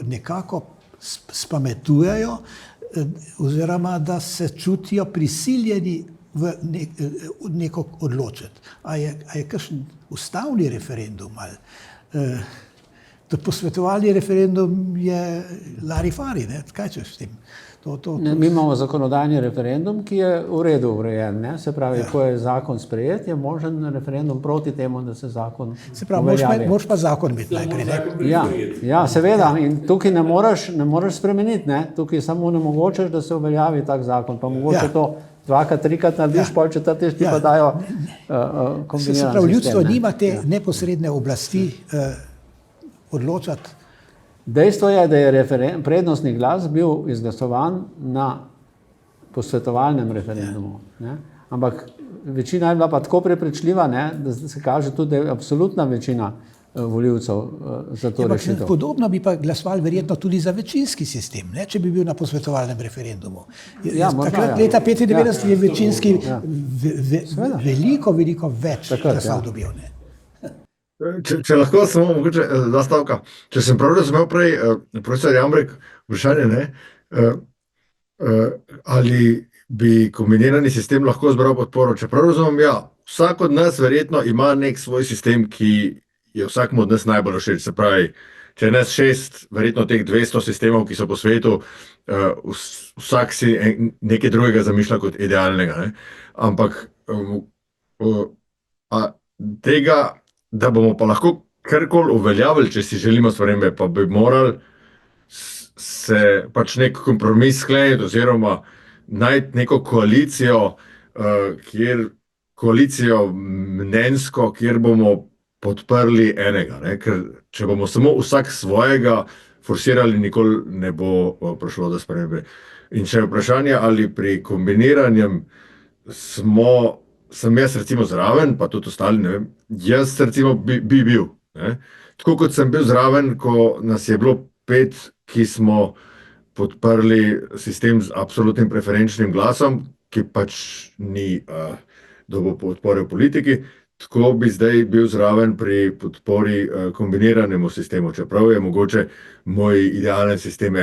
nekako spametujejo oziroma da se čutijo prisiljeni v neko odločiti. A je kakšen ustavni referendum ali posvetovalni referendum je larifari, kaj češ s tem?
Mi imamo zakonodajni referendum, ki je v redu urejen. Se pravi, ko je zakon sprejet, je možen referendum proti temu, da se zakon uveljavi.
Moraš pa zakon imeti najprej.
Ja, seveda. In tukaj ne moreš spremeniti. Tukaj samo onemogočaš, da se uveljavi tak zakon. Pa mogoče to dvakrat, trikrat narediš, pol četrtič ti pa dajo kombiniran sistem.
Se pravi, ljudstvo nima te neposredne oblasti odločati.
Dejstvo je, da je prednostni glas bil izglasovan na posvetovalnem referendumu. Ampak večina je bila pa tako prepričljiva, da se kaže tudi, da je absolutna večina volivcev za to rešitev.
Podobno bi pa glasovali verjetno tudi za večinski sistem, če bi bil na posvetovalnem referendumu. Takrat leta 1995 je večinski veliko več glasov dobil.
Če lahko samo mogoče dva stavka. Če sem prav razumel prej, profesor Jambrek, vprašanje, ali bi kombinirani sistem lahko zbral podporo. Če prav razumem, vsak od nas verjetno ima nek svoj sistem, ki je vsakmu od nas najbolj všeč. Se pravi, če nas 6, verjetno teh 200 sistemov, ki so po svetu, vsak si nekaj drugega zamišlja kot idealnega. Ampak tega, da bomo pa lahko karkoli uveljavili, če si želimo spremembe, pa bi morali se pač nek kompromis skleniti oziroma najti neko koalicijo, koalicijo mnenjsko, kjer bomo podprli enega. Ker če bomo samo vsak svojega forsirali, nikoli ne bo prišlo do spremembe. In če je vprašanje, ali pri kombiniranjem sem jaz recimo zraven, pa tudi ostali, ne vem, jaz recimo bi bil. Tako kot sem bil zraven, ko nas je bilo 5, ki smo podprli sistem z absolutnim preferenčnim glasom, ki pač ni dobil podpore v politiki, tako bi zdaj bil zraven pri podpori kombiniranemu sistemu, čeprav je mogoče moj idealen sistem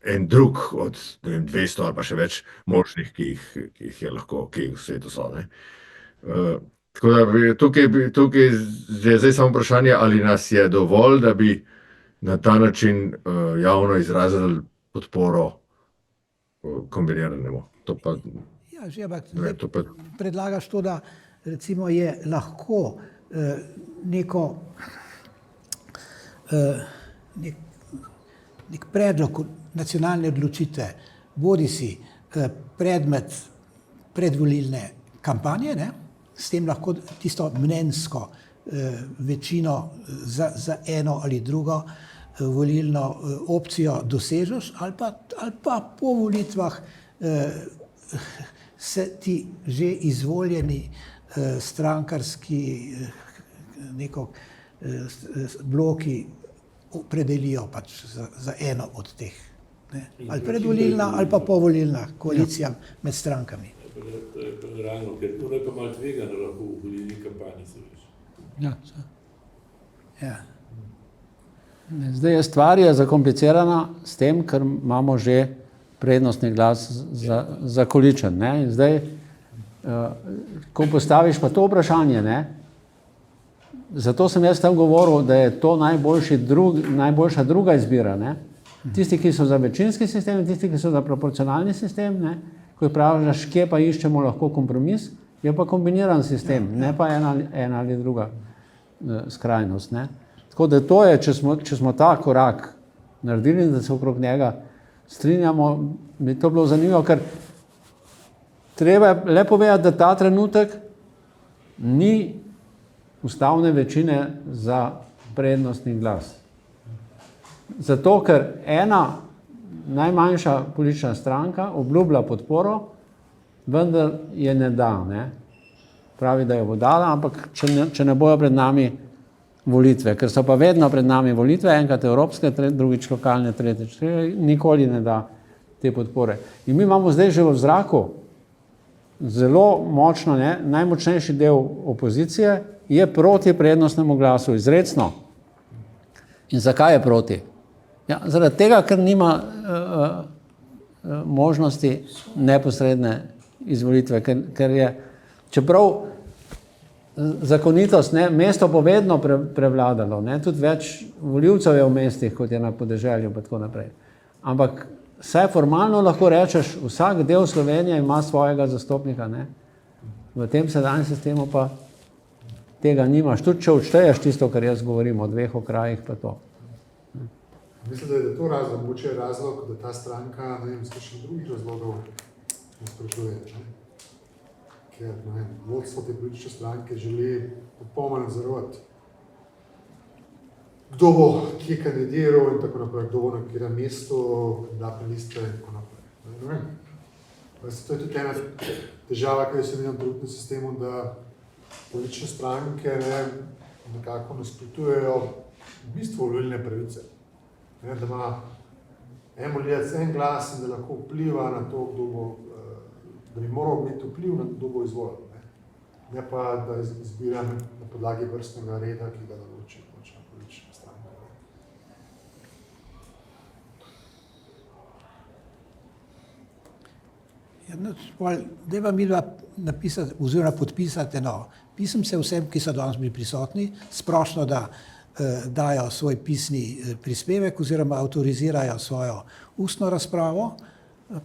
en drug od 200 ali pa še več možnih, ki jih je lahko, ki v svetu so. Tako da tukaj je zdaj samo vprašanje, ali nas je dovolj, da bi na ta način javno izrazili podporo kombiniranemu.
Predlagaš to, da recimo je lahko nek predlog nacionalne odločitve, bodi si predmet predvolilne kampanje, s tem lahko tisto mnenjsko večino za eno ali drugo volilno opcijo dosežeš, ali pa po volitvah se ti že izvoljeni strankarski bloki opredelijo pač za eno od teh. Ali predvolilna ali pa povolilna koalicija med strankami.
To je pa naravno, ker to je pa malo tvegano lahko v volilni kampanji, se veš.
Zdaj stvar je zakomplicirana s tem, ker imamo že prednostni glas zakoličen. In zdaj, ko postaviš pa to vprašanje, zato sem jaz tam govoril, da je to najboljša druga izbira. Tisti, ki so za večinski sistem, tisti, ki so za proporcionalni sistem, ko je praviš, kje pa iščemo lahko kompromis, Je pa kombiniran sistem, ne pa ena ali druga skrajnost. Ne? Tako da to je, če smo ta korak naredili in da se okrog njega strinjamo, bi to bilo zanimivo, ker treba je le povedati, da ta trenutek ni ustavne večine za prednostni glas. Zato, ker ena najmanjša politična stranka obljublja podporo, vendar je ne da. Ne? Pravi, da jo bo dala, ampak če ne bojo pred nami volitve, ker so pa vedno pred nami volitve, enkrat evropske, drugič lokalne, tretjič, nikoli ne da te podpore. In mi imamo zdaj že v zraku zelo močno, ne, najmočnejši del opozicije je proti prednostnemu glasu, izrecno. In zakaj je proti? Ja, zaradi tega, ker nima možnosti neposredne izvolitve, ker je, čeprav zakonitost, ne, mesto bo vedno prevladalo, ne, tudi več volivcev je v mestih, kot je na podeželju, pa tako naprej. Ampak vsaj formalno lahko rečeš, vsak del Slovenije ima svojega zastopnika, ne. V tem sedanjem sistemu pa tega nimaš. Tudi če odšteješ tisto, kar jaz govorim o 2 okrajih, pa to.
Mislim, da je to razlog, mogoče je razlog, da ta stranka, ne vem, z kakšnih drugih razlogov nasprotuje. Ker, ne vem, vodstvo te politične stranke želi popolnoma nadzorovati, kdo bo kje kandidiral in tako naprej, kdo bo na katerem mestu, kandidatne liste in tako naprej. Ne vem. To je tudi ena težava, ki se vidim v trenutnem sistemu, da politične stranke nekako nasprotujejo v bistvu volilne pravice. Ne, da ima en volivec en glas in da lahko vpliva na to, kdo bo, da bi moral imeti vpliv na kdo bo izvoljen. Ne pa, da izbira na podlagi vrstnega reda, ki ga določi politična stranka.
Ja, no, dajva midva napisati oziroma podpisati eno pisemce vsem, ki so danes bili prisotni, sprošno, da dajo svoj pisni prispevek oziroma avtorizirajo svojo ustno razpravo,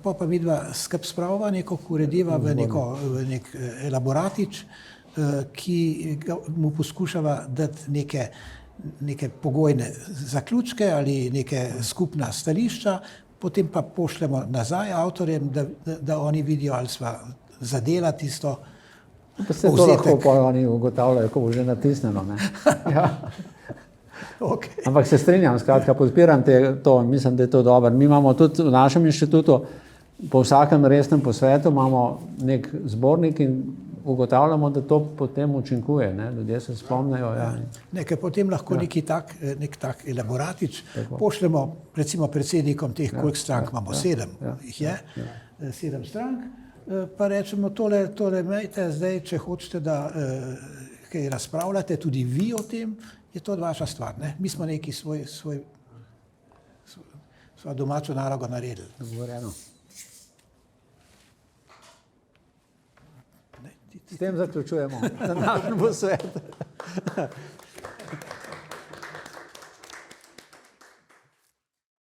pa midva skupaj sprava neko urediva v nek elaboratič, ki mu poskušava dati neke pogojne zaključke ali neke skupna stališča, potem pa pošljemo nazaj avtorjem, da oni vidijo, ali sva zadela tisto
Pa se to lahko pa oni ugotavljajo, ko bo že natisnjeno. Ne? Ja.
Okay.
Ampak se strinjam, skratka, podpiram to, mislim, da je to dobro. Mi imamo tudi v našem inštitutu, po vsakem resnem posvetu imamo nek zbornik in ugotavljamo, da to potem učinkuje. Ne? Ljudje se spomnejo. Ja.
Nekaj potem lahko nek tak elaboratič pošljemo recimo predsednikom teh, koliko strank imamo, 7 jih je, 7 strank, pa rečemo tole imejte zdaj, če hočete, da kaj razpravljate, tudi vi o tem, je to vaša stvar. Ne? Mi smo neki svojo domačo nalogo naredili.
Dogovorjeno. S tem zaključujemo današnji posvet.